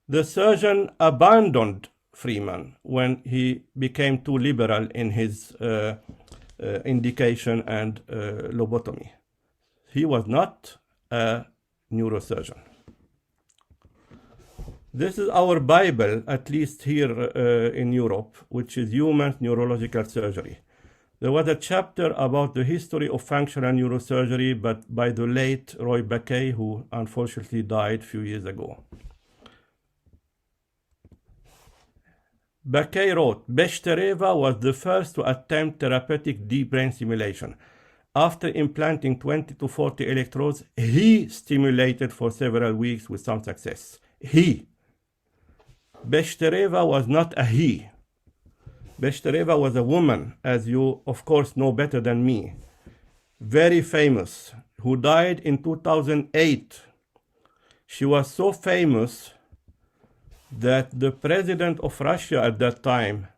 The surgeon abandoned Freeman when he became too liberal in his indication and lobotomy. He was not a neurosurgeon. This is our Bible, at least here in Europe, which is Human Neurological Surgery. There was a chapter about the history of functional neurosurgery, but by the late Roy Baquet, who unfortunately died a few years ago. Baquet wrote, Bechtereva was the first to attempt therapeutic deep brain stimulation. After implanting 20 to 40 electrodes, he stimulated for several weeks with some success. He. Bechtereva was not a he. Bechtereva was a woman, as you of course know better than me. Very famous, who died in 2008. She was so famous that the president of Russia at that time,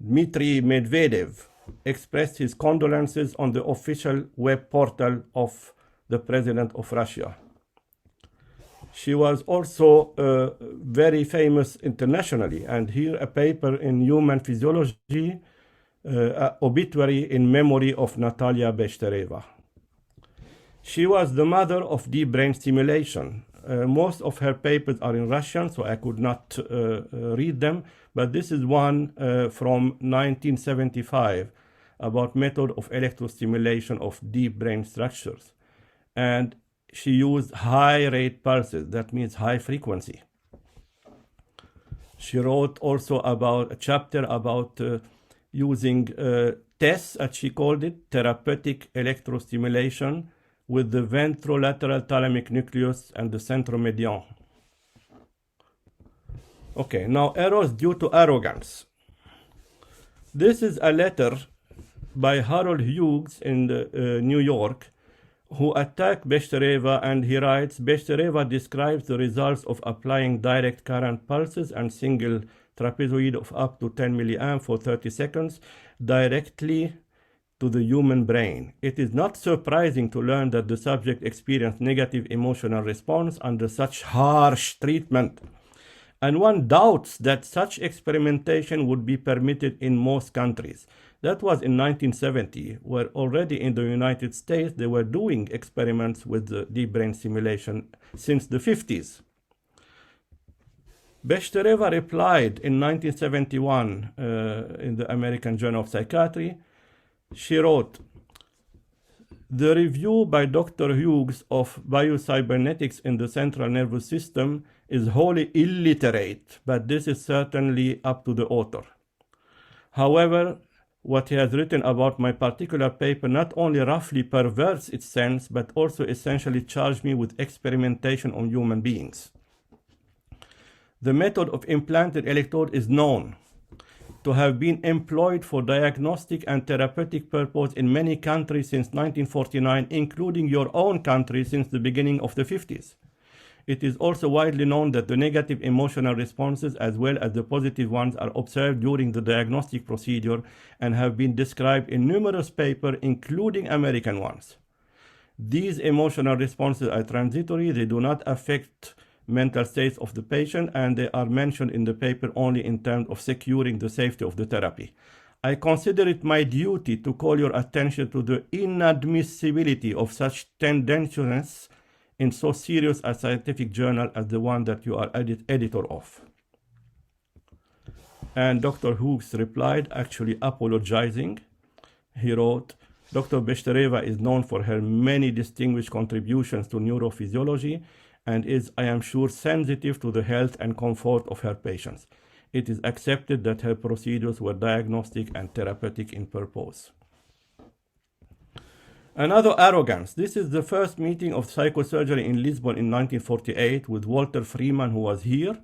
Dmitry Medvedev, expressed his condolences on the official web portal of the President of Russia. She was also very famous internationally, and here a paper in Human Physiology, obituary in memory of Natalia Bechtereva. She was the mother of deep brain stimulation. Most of her papers are in Russian, so I could not read them, but this is one from 1975 about method of electrostimulation of deep brain structures. And she used high rate pulses, that means high frequency. She wrote also about a chapter about using TESS, as she called it, therapeutic electrostimulation, with the ventrolateral thalamic nucleus and the centromedian. Okay, now errors due to arrogance. This is a letter by Harold Hughes in New York, who attacked Bechtereva, and he writes, Bechtereva describes the results of applying direct current pulses and single trapezoid of up to 10 milliamp for 30 seconds directly to the human brain. It is not surprising to learn that the subject experienced negative emotional response under such harsh treatment. And one doubts that such experimentation would be permitted in most countries. That was in 1970, where already in the United States they were doing experiments with the deep brain stimulation since the 50s. Bechtereva replied in 1971 in the American Journal of Psychiatry. She wrote, the review by Dr. Hughes of biocybernetics in the central nervous system is wholly illiterate, but this is certainly up to the author. However, what he has written about my particular paper not only roughly perverts its sense, but also essentially charged me with experimentation on human beings. The method of implanted electrode is known to have been employed for diagnostic and therapeutic purpose in many countries since 1949, including your own country since the beginning of the 50s. It is also widely known that the negative emotional responses as well as the positive ones are observed during the diagnostic procedure and have been described in numerous papers, including American ones. These emotional responses are transitory, they do not affect mental states of the patient, and they are mentioned in the paper only in terms of securing the safety of the therapy. I consider it my duty to call your attention to the inadmissibility of such tendencies in so serious a scientific journal as the one that you are editor of. And Dr. Hughes replied, actually apologizing. He wrote, Dr. Bechtereva is known for her many distinguished contributions to neurophysiology and is, I am sure, sensitive to the health and comfort of her patients. It is accepted that her procedures were diagnostic and therapeutic in purpose. Another arrogance. This is the first meeting of psychosurgery in Lisbon in 1948 with Walter Freeman, who was here.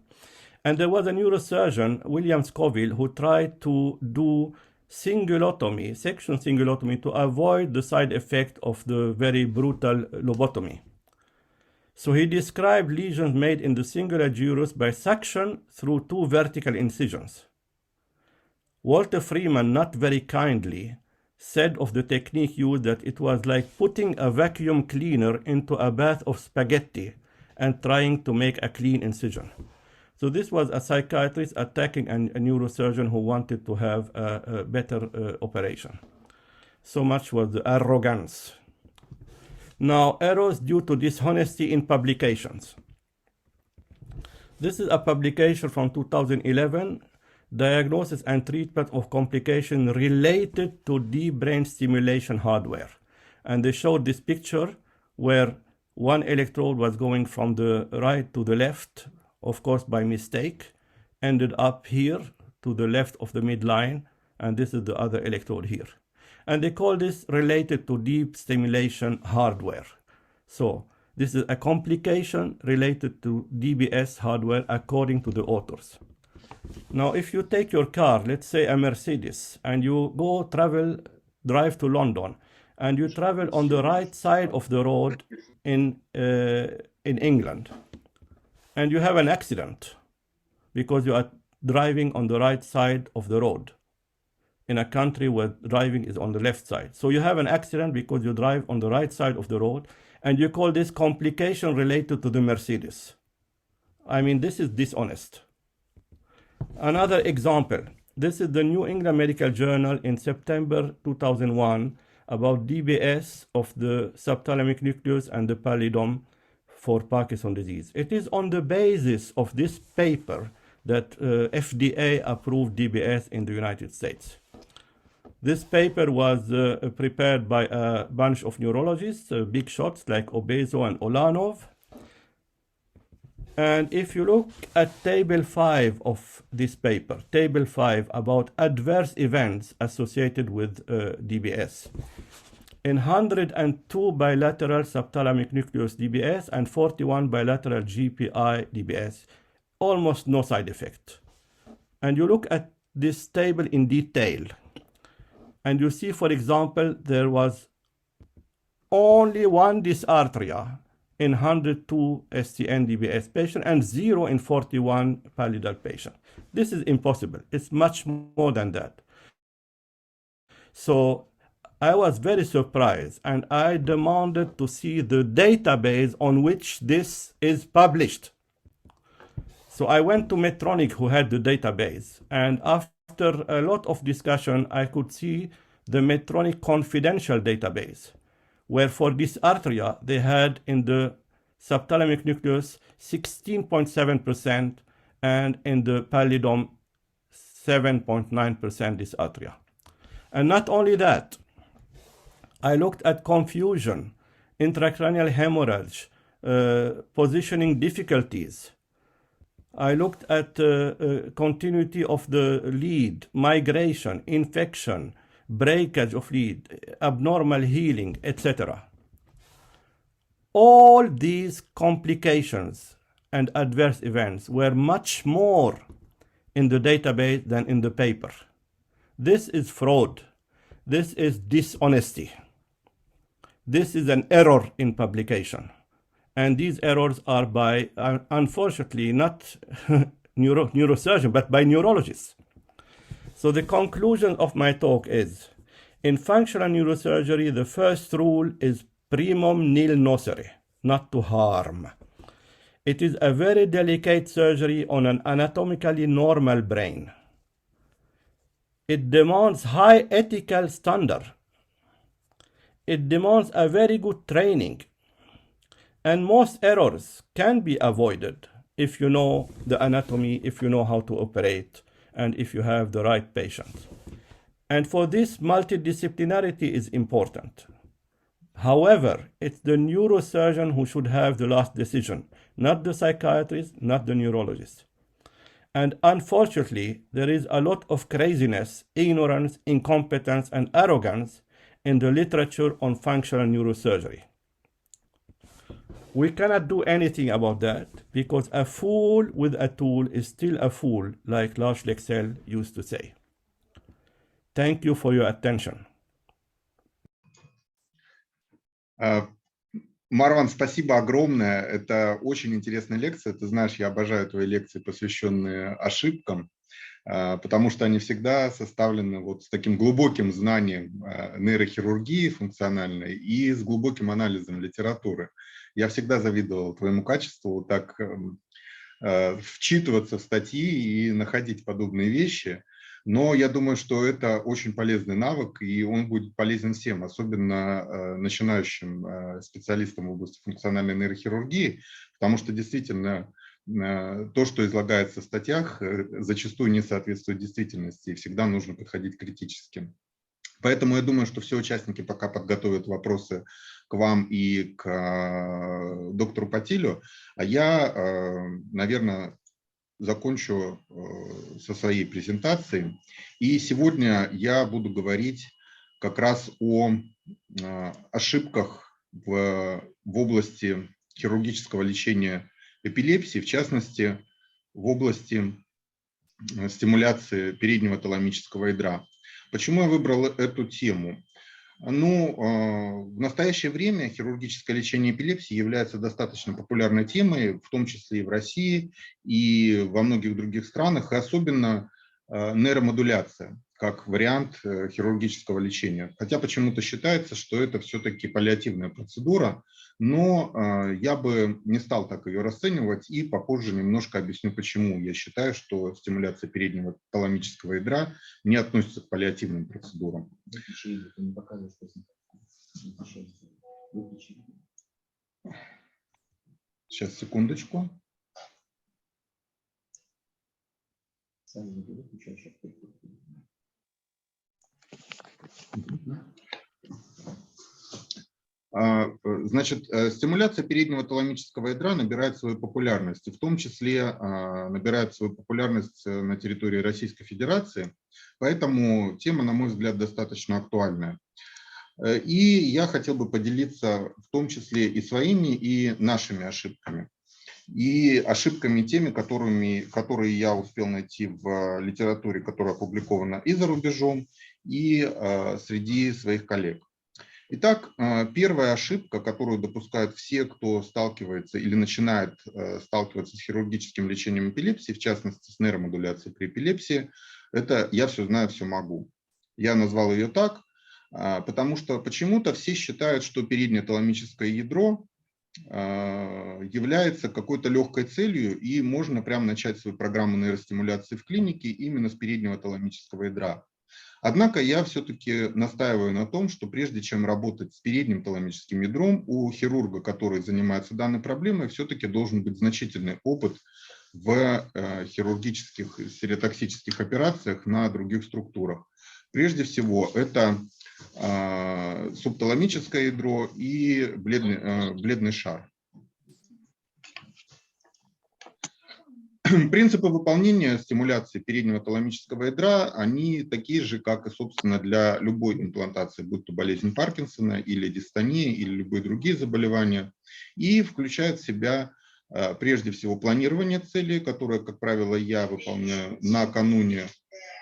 And there was a neurosurgeon, William Scoville, who tried to do cingulotomy, section cingulotomy, to avoid the side effect of the very brutal lobotomy. So he described lesions made in the singular gyrus by suction through 2 vertical incisions. Walter Freeman, not very kindly, said of the technique used that it was like putting a vacuum cleaner into a bath of spaghetti and trying to make a clean incision. So this was a psychiatrist attacking a neurosurgeon who wanted to have a better operation. So much was the arrogance. Now, errors due to dishonesty in publications. This is a publication from 2011, Diagnosis and Treatment of Complications Related to Deep Brain Stimulation Hardware. And they showed this picture where one electrode was going from the right to the left, of course by mistake, ended up here to the left of the midline, and this is the other electrode here. And they call this related to deep stimulation hardware. So this is a complication related to DBS hardware according to the authors. Now, if you take your car, let's say a Mercedes, and you go drive to London, and you travel on the right side of the road in England, and you have an accident because you are driving on the right side of the road, in a country where driving is on the left side. So you have an accident because you drive on the right side of the road, and you call this complication related to the Mercedes. I mean, this is dishonest. Another example, this is the New England Medical Journal in September 2001 about DBS of the subthalamic nucleus and the pallidum for Parkinson's disease. It is on the basis of this paper that FDA approved DBS in the United States. This paper was prepared by a bunch of neurologists, big shots like Obezo and Olanov. And if you look at table 5 of this paper, table 5 about adverse events associated with DBS, in 102 bilateral subthalamic nucleus DBS and 41 bilateral GPI DBS, almost no side effect. And you look at this table in detail, and you see, for example, there was only one dysarthria in 102 STN DBS patient and 0 in 41 pallidal patient. This is impossible. It's much more than that. So I was very surprised, and I demanded to see the database on which this is published. So I went to Medtronic, who had the database, and after a lot of discussion, I could see the Medtronic confidential database, where for dysarthria, they had in the subthalamic nucleus 16.7% and in the pallidum 7.9% dysarthria. And not only that, I looked at confusion, intracranial hemorrhage, positioning difficulties. I looked at continuity of the lead, migration, infection, breakage of lead, abnormal healing, etc. All these complications and adverse events were much more in the database than in the paper. This is fraud. This is dishonesty. This is an error in publication. And these errors are by, unfortunately, not neurosurgeons, but by neurologists. So the conclusion of my talk is, in functional neurosurgery, the first rule is primum nil nocere, not to harm. It is a very delicate surgery on an anatomically normal brain. It demands high ethical standard. It demands a very good training. And most errors can be avoided if you know the anatomy, if you know how to operate, and if you have the right patient. And for this, multidisciplinarity is important. However, it's the neurosurgeon who should have the last decision, not the psychiatrist, not the neurologist. And unfortunately, there is a lot of craziness, ignorance, incompetence, and arrogance in the literature on functional neurosurgery. We cannot do anything about that because a fool with a tool is still a fool, like Lars Lexell used to say. Thank you for your attention. Марван, спасибо огромное. Это очень интересная лекция. Ты знаешь, я обожаю твои лекции, посвященные ошибкам, потому что они всегда составлены вот с таким глубоким знанием нейрохирургии функциональной и с глубоким анализом литературы. Я всегда завидовал твоему качеству так вчитываться в статьи и находить подобные вещи. Но я думаю, что это очень полезный навык, и он будет полезен всем, особенно начинающим специалистам в области функциональной нейрохирургии, потому что действительно то, что излагается в статьях, зачастую не соответствует действительности, и всегда нужно подходить критически. Поэтому я думаю, что все участники пока подготовят вопросы к вам и к доктору Патилю, а я, наверное, закончу со своей презентацией. И сегодня я буду говорить как раз о ошибках в области хирургического лечения эпилепсии, в частности, в области стимуляции переднего таламического ядра. Почему я выбрал эту тему? Ну, в настоящее время хирургическое лечение эпилепсии является достаточно популярной темой, в том числе и в России, и во многих других странах. И особенно нейромодуляция как вариант хирургического лечения. Хотя почему-то считается, что это все-таки паллиативная процедура, но я бы не стал так ее расценивать и попозже немножко объясню, почему я считаю, что стимуляция переднего таламического ядра не относится к паллиативным процедурам. Сейчас, секундочку. Значит, стимуляция переднего таламического ядра набирает свою популярность, и в том числе набирает свою популярность на территории Российской Федерации, поэтому тема, на мой взгляд, достаточно актуальная. И я хотел бы поделиться в том числе и своими, и нашими ошибками. И ошибками теми, которые я успел найти в литературе, которая опубликована и за рубежом, и среди своих коллег. Итак, первая ошибка, которую допускают все, кто сталкивается или начинает сталкиваться с хирургическим лечением эпилепсии, в частности с нейромодуляцией при эпилепсии, это «я все знаю, все могу». Я назвал ее так, потому что почему-то все считают, что переднее таламическое ядро является какой-то легкой целью, и можно прямо начать свою программу нейростимуляции в клинике именно с переднего таламического ядра. Однако я все-таки настаиваю на том, что прежде чем работать с передним таламическим ядром, у хирурга, который занимается данной проблемой, все-таки должен быть значительный опыт в хирургических стереотоксических операциях на других структурах. Прежде всего, это субталамическое ядро и бледный шар. Принципы выполнения стимуляции переднего таламического ядра, они такие же, как и, собственно, для любой имплантации, будь то болезнь Паркинсона или дистония, или любые другие заболевания, и включают в себя прежде всего планирование цели, которое, как правило, я выполняю накануне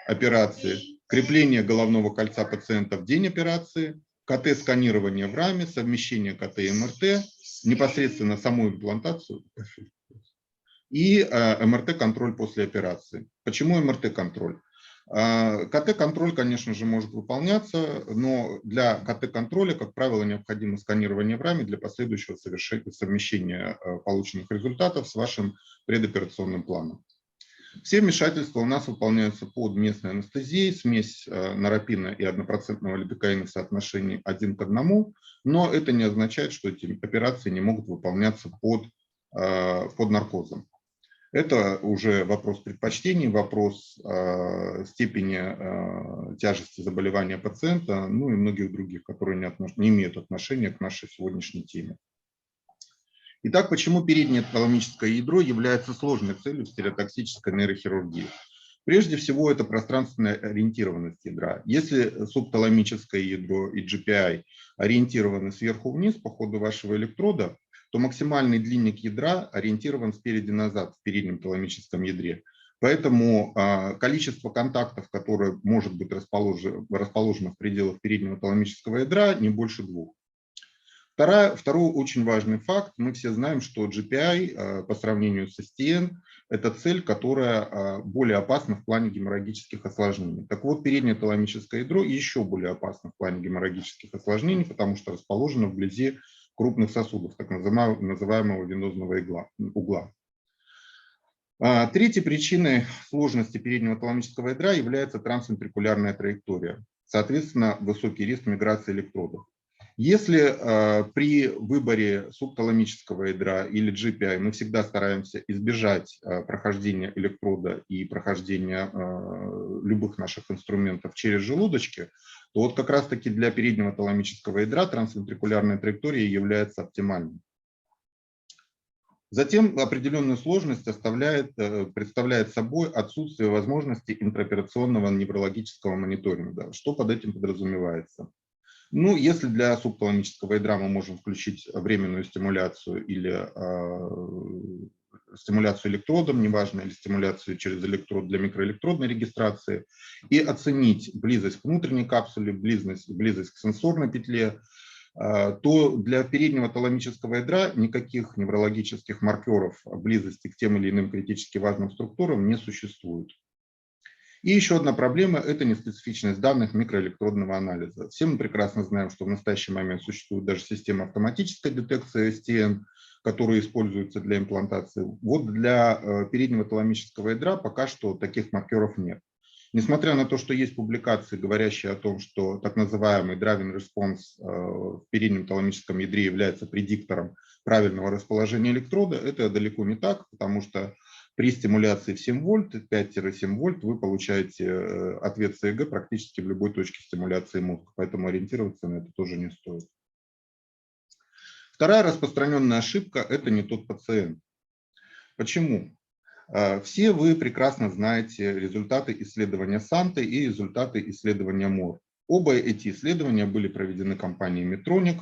операции, крепление головного кольца пациента в день операции, КТ-сканирование в раме, совмещение КТ и МРТ, непосредственно саму имплантацию и МРТ-контроль после операции. Почему МРТ-контроль? КТ-контроль, конечно же, может выполняться, но для КТ-контроля, как правило, необходимо сканирование в раме для последующего совмещения полученных результатов с вашим предоперационным планом. Все вмешательства у нас выполняются под местной анестезией, смесь норопина и 1% лидокаина в соотношении 1 к 1, но это не означает, что эти операции не могут выполняться под наркозом. Это уже вопрос предпочтений, вопрос степени тяжести заболевания пациента, ну и многих других, которые не имеют отношения к нашей сегодняшней теме. Итак, почему переднее таламическое ядро является сложной целью в стереотоксической нейрохирургии? Прежде всего, это пространственная ориентированность ядра. Если субталамическое ядро и GPI ориентированы сверху вниз по ходу вашего электрода, то максимальный длинник ядра ориентирован спереди назад в переднем таламическом ядре. Поэтому количество контактов, которое может быть расположено в пределах переднего таламического ядра, не больше 2. Второй очень важный факт. Мы все знаем, что GPI по сравнению с STN – это цель, которая более опасна в плане геморрагических осложнений. Так вот, переднее таламическое ядро еще более опасно в плане геморрагических осложнений, потому что расположено вблизи крупных сосудов, так называемого венозного угла. Третьей причиной сложности переднего таламического ядра является трансвентрикулярная траектория, соответственно, высокий риск миграции электродов. Если при выборе субталамического ядра или GPI мы всегда стараемся избежать прохождения электрода и прохождения любых наших инструментов через желудочки, то вот как раз-таки для переднего таламического ядра трансвентрикулярная траектория является оптимальной. Затем определенную сложность представляет собой отсутствие возможности интраоперационного неврологического мониторинга. Что под этим подразумевается? Ну, если для субталамического ядра мы можем включить временную стимуляцию или стимуляцию электродом, неважно, или стимуляцию через электрод для микроэлектродной регистрации, и оценить близость к внутренней капсуле, близость к сенсорной петле, то для переднего таламического ядра никаких неврологических маркеров близости к тем или иным критически важным структурам не существует. И еще одна проблема – это неспецифичность данных микроэлектродного анализа. Все мы прекрасно знаем, что в настоящий момент существует даже система автоматической детекции STN, которые используются для имплантации. Вот для переднего таламического ядра пока что таких маркеров нет. Несмотря на то, что есть публикации, говорящие о том, что так называемый driving response в переднем таламическом ядре является предиктором правильного расположения электрода, это далеко не так, потому что при стимуляции в 7 вольт, 5-7 вольт, вы получаете ответ с ЭЭГ практически в любой точке стимуляции мозга, поэтому ориентироваться на это тоже не стоит. Вторая распространенная ошибка – это не тот пациент. Почему? Все вы прекрасно знаете результаты исследования Санты и результаты исследования МОР. Оба эти исследования были проведены компанией Medtronic.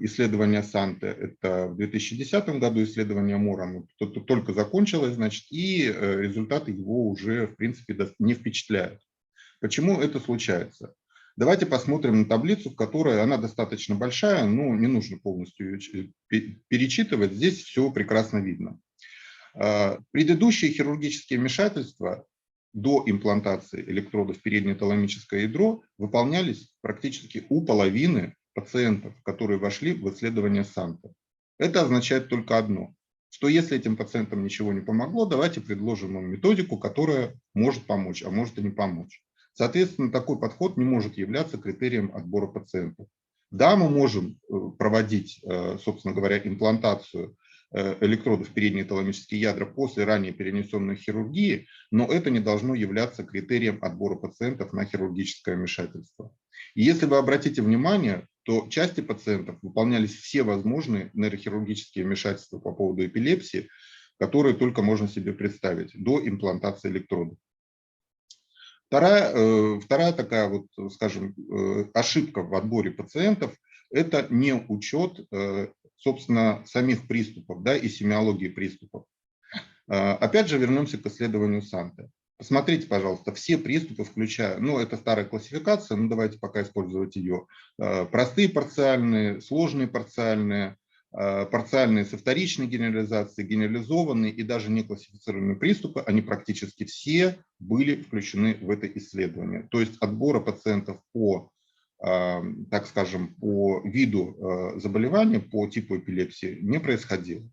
Исследование Санты – это в 2010 году, исследование МОР оно только закончилось, значит, и результаты его уже, в принципе, не впечатляют. Почему это случается? Давайте посмотрим на таблицу, в которой она достаточно большая, но не нужно полностью ее перечитывать, здесь все прекрасно видно. Предыдущие хирургические вмешательства до имплантации электрода в переднее таламическое ядро выполнялись практически у половины пациентов, которые вошли в исследование Санта. Это означает только одно, что если этим пациентам ничего не помогло, давайте предложим им методику, которая может помочь, а может и не помочь. Соответственно, такой подход не может являться критерием отбора пациентов. Да, мы можем проводить, собственно говоря, имплантацию электродов в передние таламические ядра после ранее перенесенной хирургии, но это не должно являться критерием отбора пациентов на хирургическое вмешательство. И если вы обратите внимание, то части пациентов выполнялись все возможные нейрохирургические вмешательства по поводу эпилепсии, которые только можно себе представить до имплантации электродов. Вторая такая, вот, скажем, ошибка в отборе пациентов – это не учет, собственно, самих приступов, да, и семиологии приступов. Опять же, вернемся к исследованию Санты. Посмотрите, пожалуйста, все приступы, включая, ну, это старая классификация, но давайте пока использовать ее. Простые парциальные, сложные парциальные, парциальные со вторичной генерализацией, генерализованные и даже неклассифицированные приступы, они практически все были включены в это исследование. То есть отбора пациентов по, так скажем, по виду заболевания, по типу эпилепсии не происходило.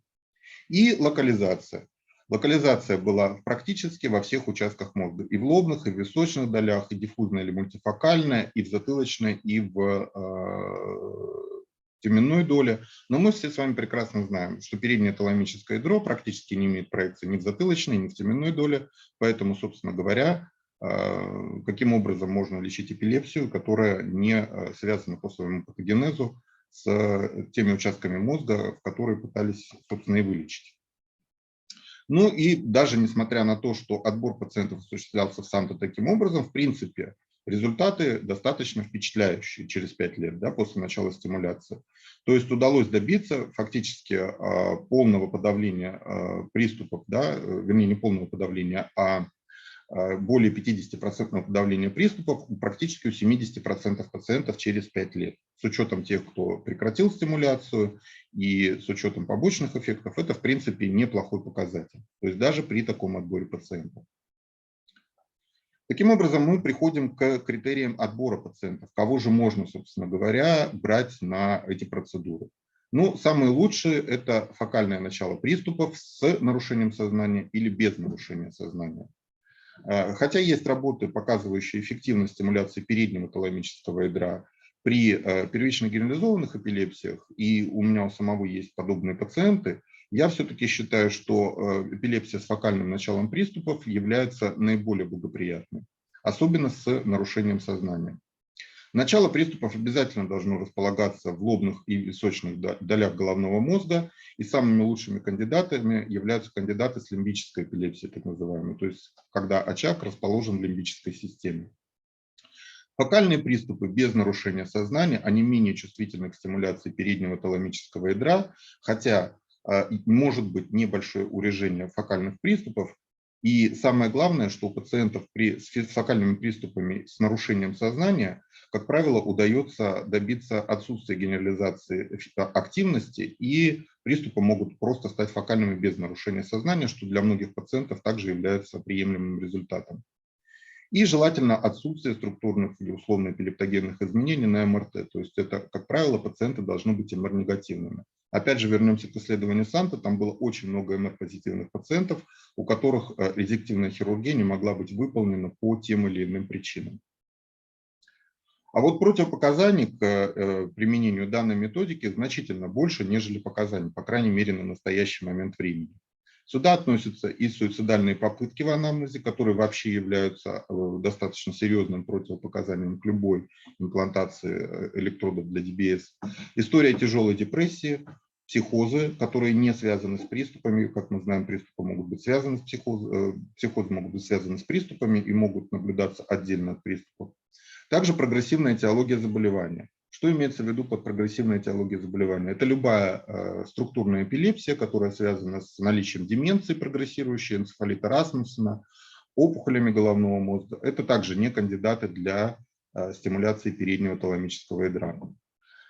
И локализация. Локализация была практически во всех участках мозга, и в лобных, и в височных долях, и диффузная или мультифокальная, и в затылочной, и в теменной доле. Но мы все с вами прекрасно знаем, что переднее таламическое ядро практически не имеет проекции ни в затылочной, ни в теменной доле, поэтому, собственно говоря, каким образом можно лечить эпилепсию, которая не связана по своему патогенезу с теми участками мозга, в которые пытались, собственно, и вылечить. Ну и даже несмотря на то, что отбор пациентов осуществлялся в Санта таким образом, в принципе, результаты достаточно впечатляющие через 5 лет, да, после начала стимуляции. То есть удалось добиться фактически полного подавления приступов, да, вернее, не полного подавления, а более 50% подавления приступов практически у 70% пациентов через 5 лет. С учетом тех, кто прекратил стимуляцию и с учетом побочных эффектов, это в принципе неплохой показатель. То есть даже при таком отборе пациентов. Таким образом, мы приходим к критериям отбора пациентов. Кого же можно, собственно говоря, брать на эти процедуры? Ну, самые лучшие – это фокальное начало приступов с нарушением сознания или без нарушения сознания. Хотя есть работы, показывающие эффективность стимуляции переднего таламического ядра при первично генерализованных эпилепсиях, и у меня у самого есть подобные пациенты, я все-таки считаю, что эпилепсия с фокальным началом приступов является наиболее благоприятной, особенно с нарушением сознания. Начало приступов обязательно должно располагаться в лобных и височных долях головного мозга, и самыми лучшими кандидатами являются кандидаты с лимбической эпилепсией, так называемой, то есть когда очаг расположен в лимбической системе. Фокальные приступы без нарушения сознания, они менее чувствительны к стимуляции переднего таламического ядра, хотя может быть небольшое урежение фокальных приступов. И самое главное, что у пациентов с фокальными приступами с нарушением сознания, как правило, удается добиться отсутствия генерализации активности, и приступы могут просто стать фокальными без нарушения сознания, что для многих пациентов также является приемлемым результатом. И желательно отсутствие структурных или условно-эпилептогенных изменений на МРТ. То есть это, как правило, пациенты должны быть МР-негативными. Опять же, вернемся к исследованию Санта. Там было очень много МР-позитивных пациентов, у которых резективная хирургия не могла быть выполнена по тем или иным причинам. А вот противопоказаний к применению данной методики значительно больше, нежели показаний, по крайней мере, на настоящий момент времени. Сюда относятся и суицидальные попытки в анамнезе, которые вообще являются достаточно серьезным противопоказанием к любой имплантации электродов для ДБС. История тяжелой депрессии, психозы, которые не связаны с приступами. Как мы знаем, приступы могут быть связаны с психозы могут быть связаны с приступами и могут наблюдаться отдельно от приступов. Также прогрессивная этиология заболевания. Что имеется в виду под прогрессивной этиологией заболевания? Это любая структурная эпилепсия, которая связана с наличием деменции прогрессирующей, энцефалита Расмуссена, опухолями головного мозга. Это также не кандидаты для стимуляции переднего таламического ядра.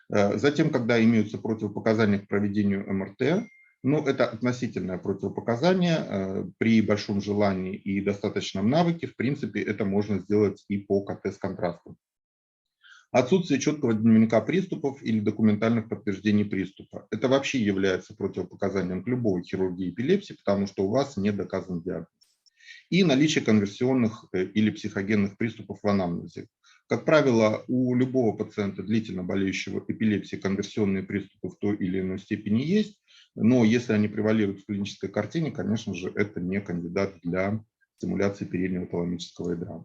Затем, когда имеются противопоказания к проведению МРТ, но это относительное противопоказание, при большом желании и достаточном навыке, в принципе, это можно сделать и по КТ с контрастом. Отсутствие четкого дневника приступов или документальных подтверждений приступа. Это вообще является противопоказанием к любой хирургии эпилепсии, потому что у вас не доказан диагноз. И наличие конверсионных или психогенных приступов в анамнезе. Как правило, у любого пациента, длительно болеющего эпилепсией, конверсионные приступы в той или иной степени есть, но если они превалируют в клинической картине, конечно же, это не кандидат для стимуляции переднего таламического ядра.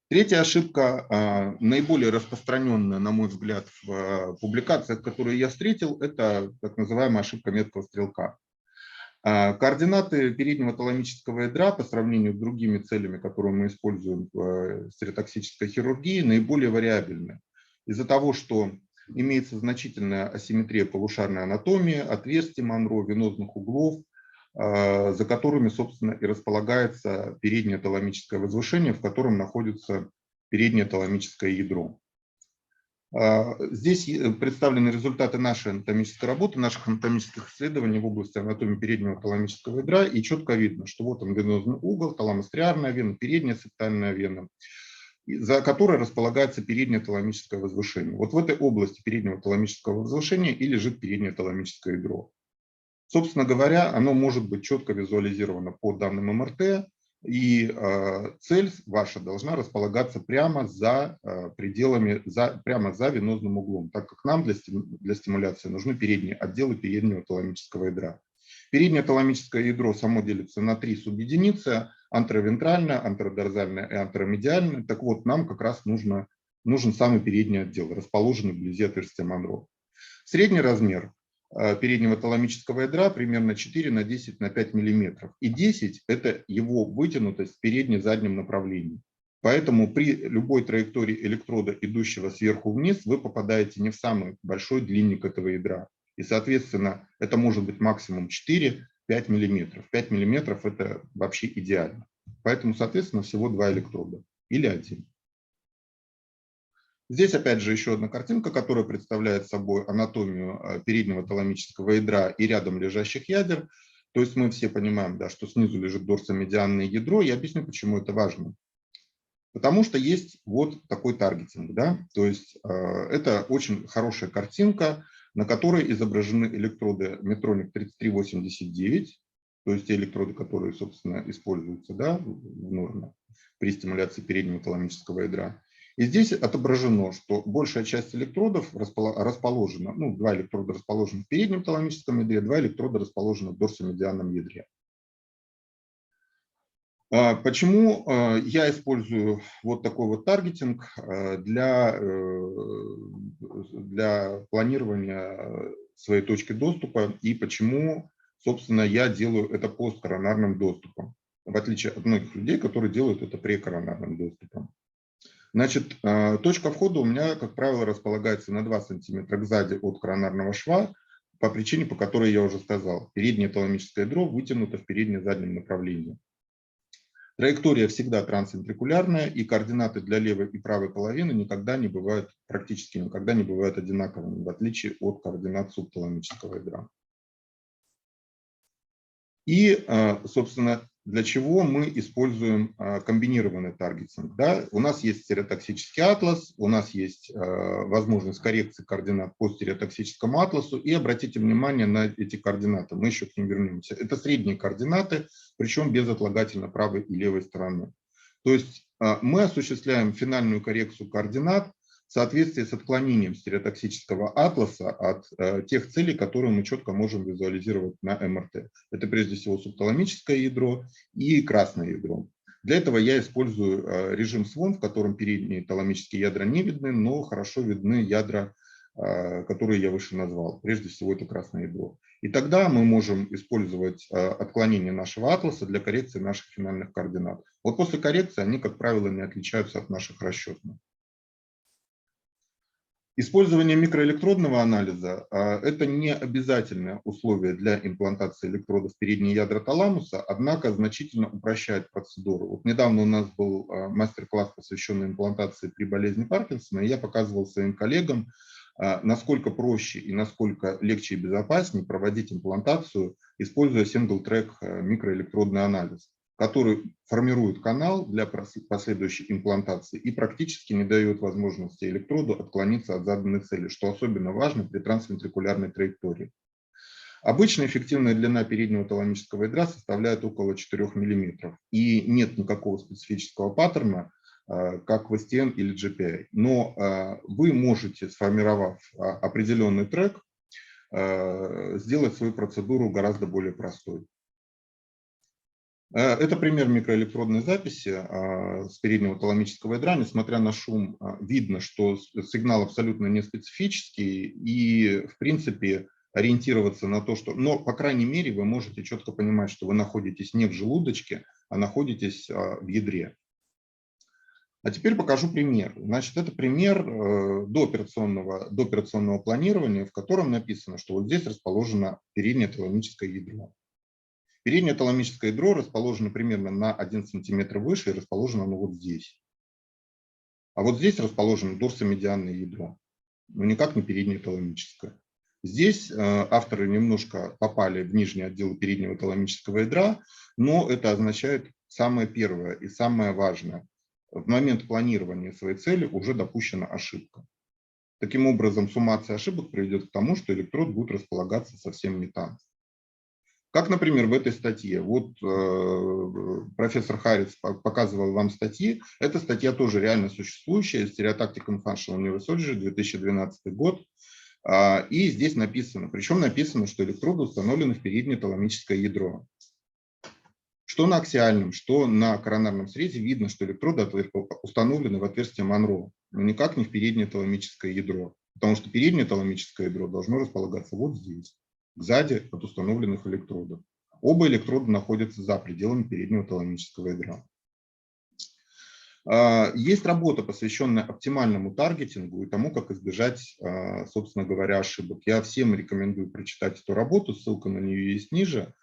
Третья ошибка, наиболее распространенная, на мой взгляд, в публикациях, которые я встретил, это так называемая ошибка меткого стрелка. Координаты переднего таламического ядра по сравнению с другими целями, которые мы используем в стереотоксической хирургии, наиболее вариабельны. Из-за того, что имеется значительная асимметрия полушарной анатомии, отверстий Монро, венозных углов, за которыми, собственно, и располагается переднее таламическое возвышение, в котором находится переднее таламическое ядро. Здесь представлены результаты нашей анатомической работы, наших анатомических исследований в области анатомии переднего таламического ядра, и четко видно, что вот он венозный угол, таламостриарная вена, передняя септальная вена, за которой располагается переднее таламическое возвышение. Вот в этой области переднего таламического возвышения и лежит переднее таламическое ядро. Собственно говоря, оно может быть четко визуализировано по данным МРТ, и цель ваша должна располагаться прямо за пределами, прямо за венозным углом, так как нам для стимуляции нужны передние отделы переднего таламического ядра. Переднее таламическое ядро само делится на 3 субъединицы: антровентральное, антродорзальное и антромедиальное. Так вот, нам как раз нужен самый передний отдел, расположенный вблизи отверстия Монро. Средний размер переднего таламического ядра примерно 4 на 10 на 5 мм. И 10 – это его вытянутость в передне-заднем направлении. Поэтому при любой траектории электрода, идущего сверху вниз, вы попадаете не в самый большой длинник этого ядра. И, соответственно, это может быть максимум 4-5 мм. 5 мм – это вообще идеально. Поэтому, соответственно, всего 2 электрода или 1. Здесь, опять же, еще одна картинка, которая представляет собой анатомию переднего таламического ядра и рядом лежащих ядер. То есть мы все понимаем, да, что снизу лежит дорсомедианное ядро. Я объясню, почему это важно. Потому что есть вот такой таргетинг. Да? То есть это очень хорошая картинка, на которой изображены электроды Medtronic 3389, то есть те электроды, которые, собственно, используются, да, в норме при стимуляции переднего таламического ядра. И здесь отображено, что большая часть электродов расположена, 2 электрода расположены в переднем таламическом ядре, 2 электрода расположены в дорсомедианном ядре. Почему я использую вот такой вот таргетинг для планирования своей точки доступа, и почему, собственно, я делаю это посткоронарным доступом, в отличие от многих людей, которые делают это прекоронарным доступом. Значит, точка входа у меня, как правило, располагается на 2 см сзади от коронарного шва, по причине, по которой я уже сказал. Переднее таламическое ядро вытянуто в передне-заднем направлении. Траектория всегда трансвентрикулярная, и координаты для левой и правой половины никогда не бывают, практически никогда не бывают одинаковыми, в отличие от координат субталамического ядра. И, собственно, для чего мы используем комбинированный таргетинг. Да? У нас есть стереотоксический атлас, у нас есть возможность коррекции координат по стереотоксическому атласу, и обратите внимание на эти координаты, мы еще к ним вернемся. Это средние координаты, причем безотлагательно правой и левой стороны. То есть мы осуществляем финальную коррекцию координат в соответствии с отклонением стереотоксического атласа от тех целей, которые мы четко можем визуализировать на МРТ. Это прежде всего субталамическое ядро и красное ядро. Для этого я использую режим СВОН, в котором передние таламические ядра не видны, но хорошо видны ядра, которые я выше назвал. Прежде всего это красное ядро. И тогда мы можем использовать отклонение нашего атласа для коррекции наших финальных координат. Вот после коррекции они, как правило, не отличаются от наших расчетных. Использование микроэлектродного анализа – это не обязательное условие для имплантации электродов в передние ядра таламуса, однако значительно упрощает процедуру. Вот недавно у нас был мастер-класс, посвященный имплантации при болезни Паркинсона, и я показывал своим коллегам, насколько проще и насколько легче и безопаснее проводить имплантацию, используя сингл-трек микроэлектродный анализ, который формирует канал для последующей имплантации и практически не дает возможности электроду отклониться от заданной цели, что особенно важно при трансвентрикулярной траектории. Обычно эффективная длина переднего таламического ядра составляет около 4 мм, и нет никакого специфического паттерна, как в STN или GPI. Но вы можете, сформировав определенный трек, сделать свою процедуру гораздо более простой. Это пример микроэлектродной записи с переднего таламического ядра. Несмотря на шум, видно, что сигнал абсолютно не специфический, и, в принципе, ориентироваться на то, что... Но, по крайней мере, вы можете четко понимать, что вы находитесь не в желудочке, а находитесь в ядре. А теперь покажу пример. Значит, это пример дооперационного планирования, в котором написано, что вот здесь расположено переднее таламическое ядро. Переднее таламическое ядро расположено примерно на 1 см выше, и расположено оно вот здесь. А вот здесь расположено дорсомедианное ядро, но никак не переднее таламическое. Здесь авторы немножко попали в нижний отдел переднего таламического ядра, но это означает самое первое и самое важное. В момент планирования своей цели уже допущена ошибка. Таким образом, суммация ошибок приведет к тому, что электрод будет располагаться совсем не там. Как, например, в этой статье. Вот профессор Харриц показывал вам статьи. Эта статья тоже реально существующая, Stereotactic and Functional Neurosurgery, 2012 год. И здесь написано, причем написано, что электроды установлены в переднее таламическое ядро. Что на аксиальном, что на коронарном срезе видно, что электроды установлены в отверстие Монро, но никак не в переднее таламическое ядро. Потому что переднее таламическое ядро должно располагаться вот здесь, сзади от установленных электродов. Оба электрода находятся за пределами переднего таламического ядра. Есть работа, посвященная оптимальному таргетингу и тому, как избежать, собственно говоря, ошибок. Я всем рекомендую прочитать эту работу, ссылка на нее есть ниже.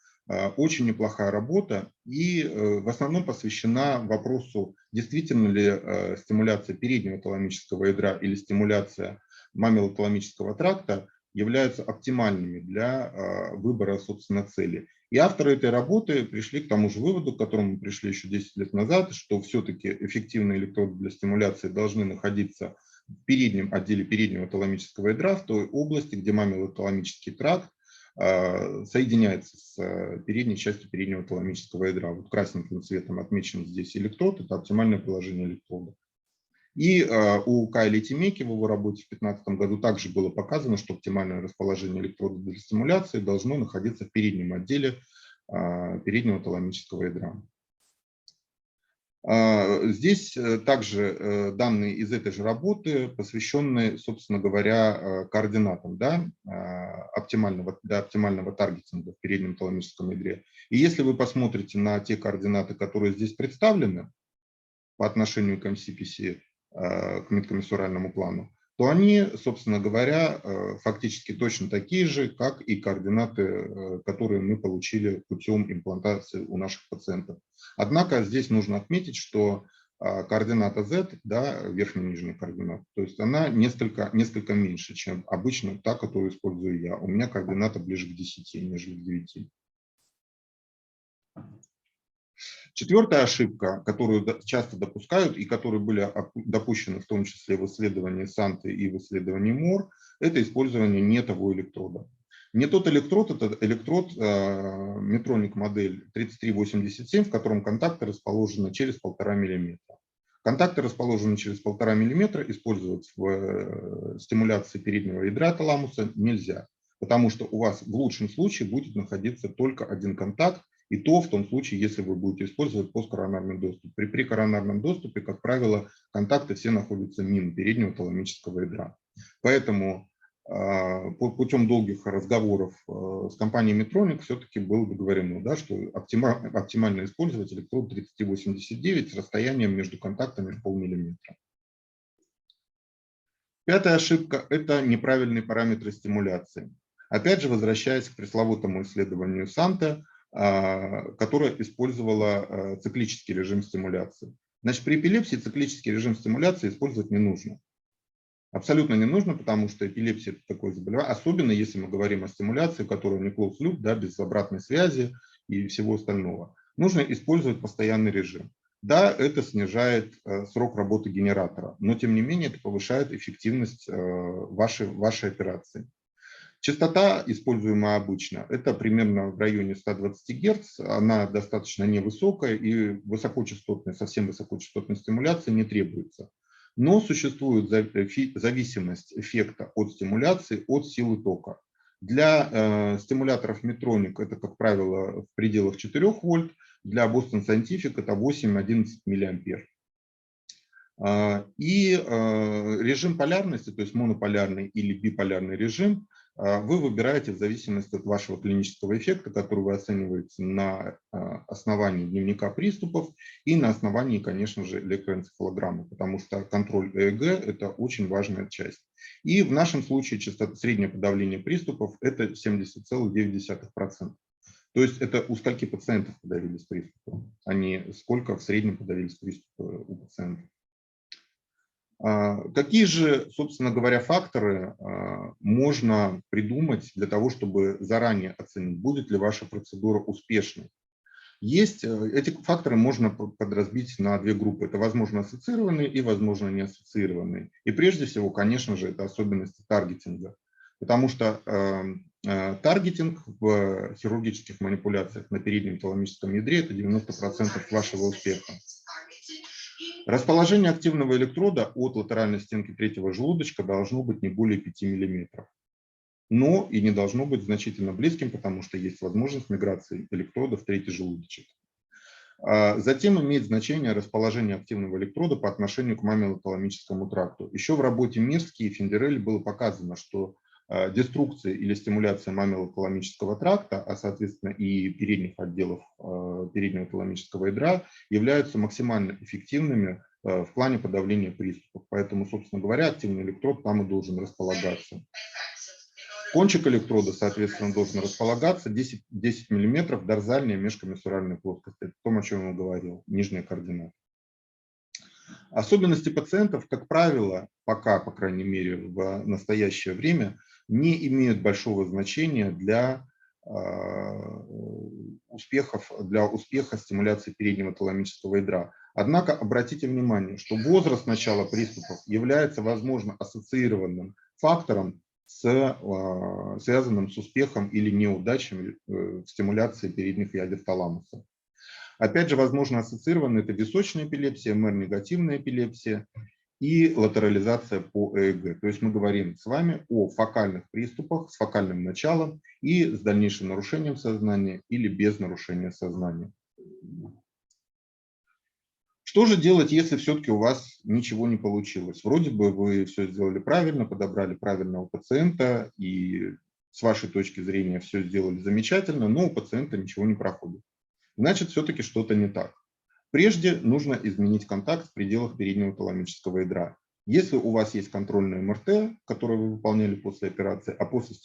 Очень неплохая работа и в основном посвящена вопросу, действительно ли стимуляция переднего таламического ядра или стимуляция мамилоталамического тракта являются оптимальными для выбора, собственно, цели. И авторы этой работы пришли к тому же выводу, к которому мы пришли еще 10 лет назад, что все-таки эффективные электроды для стимуляции должны находиться в переднем отделе переднего таламического ядра, в той области, где мамилоталамический тракт соединяется с передней частью переднего таламического ядра. Вот красненьким цветом отмечен здесь электрод, это оптимальное положение электрода. И у Кайли Тимеки в его работе в 2015 году также было показано, что оптимальное расположение электрода для стимуляции должно находиться в переднем отделе переднего таламического ядра. Здесь также данные из этой же работы, посвященные, собственно говоря, координатам, да, для оптимального таргетинга в переднем таламическом ядре. И если вы посмотрите на те координаты, которые здесь представлены по отношению к MCPC, к медкомиссуральному плану, то они, собственно говоря, фактически точно такие же, как и координаты, которые мы получили путем имплантации у наших пациентов. Однако здесь нужно отметить, что координата Z, да, верхний и нижний координат, то есть она несколько меньше, чем обычно та, которую использую я. У меня координата ближе к 10, нежели к 9. Четвертая ошибка, которую часто допускают и которые были допущены в том числе в исследовании Санты и в исследовании МОР, это использование не того электрода. Не тот электрод, это электрод Medtronic модель 3387, в котором контакты расположены через 1,5 мм. Контакты, расположенные через 1,5 мм, использовать в стимуляции переднего ядра таламуса нельзя, потому что у вас в лучшем случае будет находиться только один контакт, и то в том случае, если вы будете использовать посткоронарный доступ. При коронарном доступе, как правило, контакты все находятся мимо переднего таламического ядра. Поэтому путем долгих разговоров с компанией Medtronic все-таки было договорено, да, что оптимально использовать электрод 3389 с расстоянием между контактами в 0,5 миллиметра. Пятая ошибка – это неправильные параметры стимуляции. Опять же, возвращаясь к пресловутому исследованию Санте, которое использовало циклический режим стимуляции. Значит, при эпилепсии циклический режим стимуляции использовать не нужно. Абсолютно не нужно, потому что эпилепсия – это такое заболевание, особенно если мы говорим о стимуляции, которая не closed loop, да, без обратной связи и всего остального. Нужно использовать постоянный режим. Да, это снижает срок работы генератора, но тем не менее это повышает эффективность вашей операции. Частота, используемая обычно, это примерно в районе 120 Гц, она достаточно невысокая и высокочастотной, совсем высокочастотной стимуляции не требуется. Но существует зависимость эффекта от стимуляции от силы тока. Для стимуляторов Medtronic это, как правило, в пределах 4 вольт, для Boston Scientific это 8-11 миллиампер. И режим полярности, то есть монополярный или биполярный режим, вы выбираете в зависимости от вашего клинического эффекта, который вы оцениваете на основании дневника приступов и на основании, конечно же, электроэнцефалограммы, потому что контроль ЭЭГ – это очень важная часть. И в нашем случае среднее подавление приступов – это 70,9%. То есть это у скольки пациентов подавились приступы, а не сколько в среднем подавились приступы у пациентов. Какие же, собственно говоря, факторы можно придумать для того, чтобы заранее оценить, будет ли ваша процедура успешной? Эти факторы можно подразбить на две группы. Это, возможно, ассоциированные и, возможно, не ассоциированные. И прежде всего, конечно же, это особенности таргетинга. Потому что таргетинг в хирургических манипуляциях на переднем таламическом ядре – это 90% вашего успеха. Расположение активного электрода от латеральной стенки третьего желудочка должно быть не более 5 мм. Но и не должно быть значительно близким, потому что есть возможность миграции электрода в третий желудочек. Затем имеет значение расположение активного электрода по отношению к мамилоталамическому тракту. Еще в работе Мирски и Фендерель было показано, что деструкция или стимуляция мамилоталамического тракта, а соответственно и передних отделов переднего таламического ядра, являются максимально эффективными в плане подавления приступов. Поэтому, собственно говоря, активный электрод там и должен располагаться. Кончик электрода, соответственно, должен располагаться 10 мм дорзальная межкомиссуральная плоскость. Это то, о чем я говорил, нижняя координата. Особенности пациентов, как правило, пока, по крайней мере, в настоящее время, не имеют большого значения для успеха стимуляции переднего таламического ядра. Однако обратите внимание, что возраст начала приступов является, возможно, ассоциированным фактором, связанным с успехом или неудачами в стимуляции передних ядер таламуса. Опять же, возможно, ассоциированы это височная эпилепсия, МР-негативная эпилепсия и латерализация по ЭЭГ. То есть мы говорим с вами о фокальных приступах с фокальным началом и с дальнейшим нарушением сознания или без нарушения сознания. Что же делать, если все-таки у вас ничего не получилось? Вроде бы вы все сделали правильно, подобрали правильного пациента и с вашей точки зрения все сделали замечательно, но у пациента ничего не проходит. Значит, все-таки что-то не так. Прежде нужно изменить контакт в пределах переднего таламического ядра. Если у вас есть контрольное МРТ, которое вы выполняли после операции, а после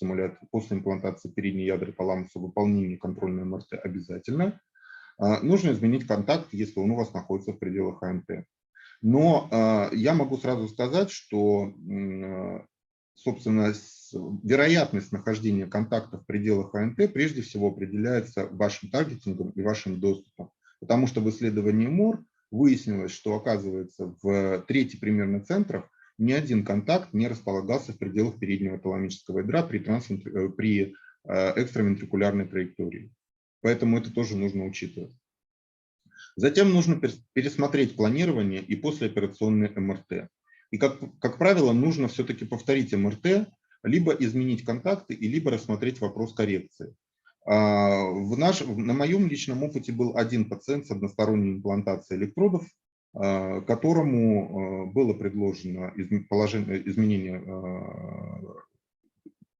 имплантации передней ядры таламуса выполнение контрольного МРТ обязательно, нужно изменить контакт, если он у вас находится в пределах АНТ. Но я могу сразу сказать, что, собственно, вероятность нахождения контакта в пределах АНТ прежде всего определяется вашим таргетингом и вашим доступом. Потому что в исследовании МОР выяснилось, что, оказывается, в трети примерно центров ни один контакт не располагался в пределах переднего таламического ядра при экстравентрикулярной траектории. Поэтому это тоже нужно учитывать. Затем нужно пересмотреть планирование и послеоперационный МРТ. И, как правило, нужно все-таки повторить МРТ, либо изменить контакты, либо рассмотреть вопрос коррекции. На моем личном опыте был один пациент с односторонней имплантацией электродов, которому было предложено изменение,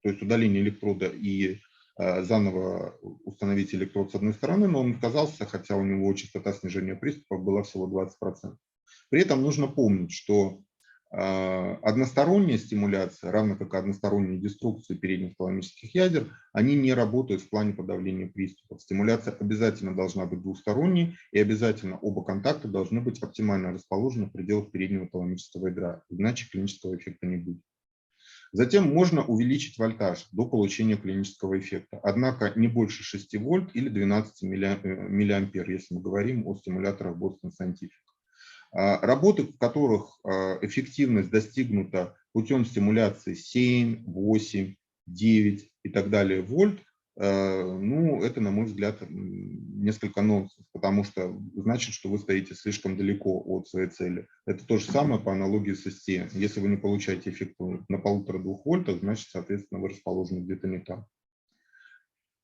то есть удаление электрода и заново установить электрод с одной стороны, но он отказался, хотя у него частота снижения приступов была всего 20%. При этом нужно помнить, что односторонняя стимуляция, равно как и односторонняя деструкция передних таламических ядер, они не работают в плане подавления приступов. Стимуляция обязательно должна быть двусторонней, и обязательно оба контакта должны быть оптимально расположены в пределах переднего таламического ядра, иначе клинического эффекта не будет. Затем можно увеличить вольтаж до получения клинического эффекта, однако не больше 6 вольт или 12 миллиампер, если мы говорим о стимуляторах Boston Scientific. Работы, в которых эффективность достигнута путем стимуляции 7, 8, 9 и так далее вольт, ну, это, на мой взгляд, несколько нонсенс, потому что значит, что вы стоите слишком далеко от своей цели. Это то же самое по аналогии с СТ. Если вы не получаете эффект на 1,5-2 вольта, значит, соответственно, вы расположены где-то не там.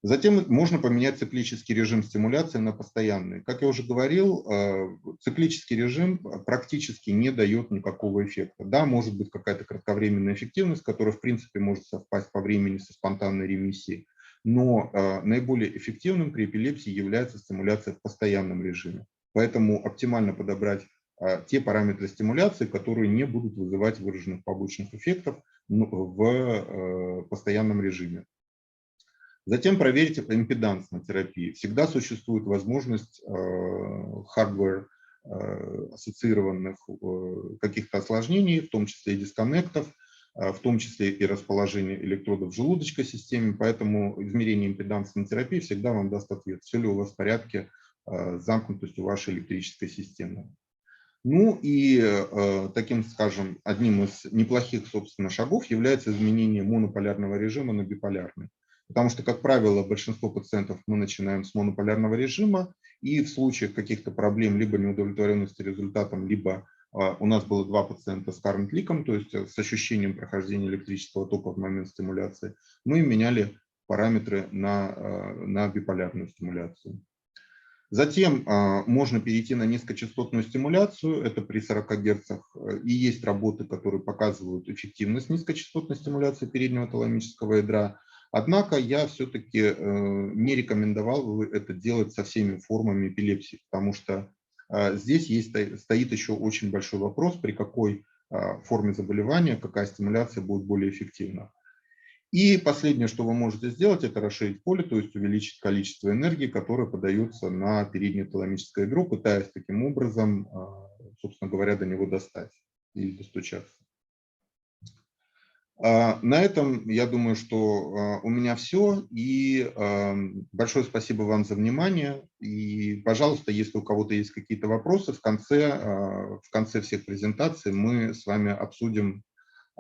Затем можно поменять циклический режим стимуляции на постоянный. Как я уже говорил, циклический режим практически не дает никакого эффекта. Да, может быть какая-то кратковременная эффективность, которая в принципе может совпасть по времени со спонтанной ремиссией, но наиболее эффективным при эпилепсии является стимуляция в постоянном режиме. Поэтому оптимально подобрать те параметры стимуляции, которые не будут вызывать выраженных побочных эффектов в постоянном режиме. Затем проверить импеданс на терапии. Всегда существует возможность hardware ассоциированных каких-то осложнений, в том числе и дисконнектов, в том числе и расположение электродов в желудочковой системе. Поэтому измерение импеданса на терапии всегда вам даст ответ, все ли у вас в порядке с замкнутостью вашей электрической системы. Ну и таким, скажем, одним из неплохих, собственно, шагов является изменение монополярного режима на биполярный. Потому что, как правило, большинство пациентов мы начинаем с монополярного режима, и в случаях каких-то проблем, либо неудовлетворенности результатом, либо у нас было 2 пациента с current leak, то есть с ощущением прохождения электрического тока в момент стимуляции, мы меняли параметры на биполярную стимуляцию. Затем можно перейти на низкочастотную стимуляцию, это при 40 Гц, и есть работы, которые показывают эффективность низкочастотной стимуляции переднего таламического ядра. Однако я все-таки не рекомендовал бы это делать со всеми формами эпилепсии, потому что здесь стоит еще очень большой вопрос, при какой форме заболевания какая стимуляция будет более эффективна. И последнее, что вы можете сделать, это расширить поле, то есть увеличить количество энергии, которое подается на переднее таламическое ядро, пытаясь таким образом, собственно говоря, до него достать или достучаться. На этом, я думаю, что у меня все. И большое спасибо вам за внимание. И, пожалуйста, если у кого-то есть какие-то вопросы, в конце всех презентаций мы с вами обсудим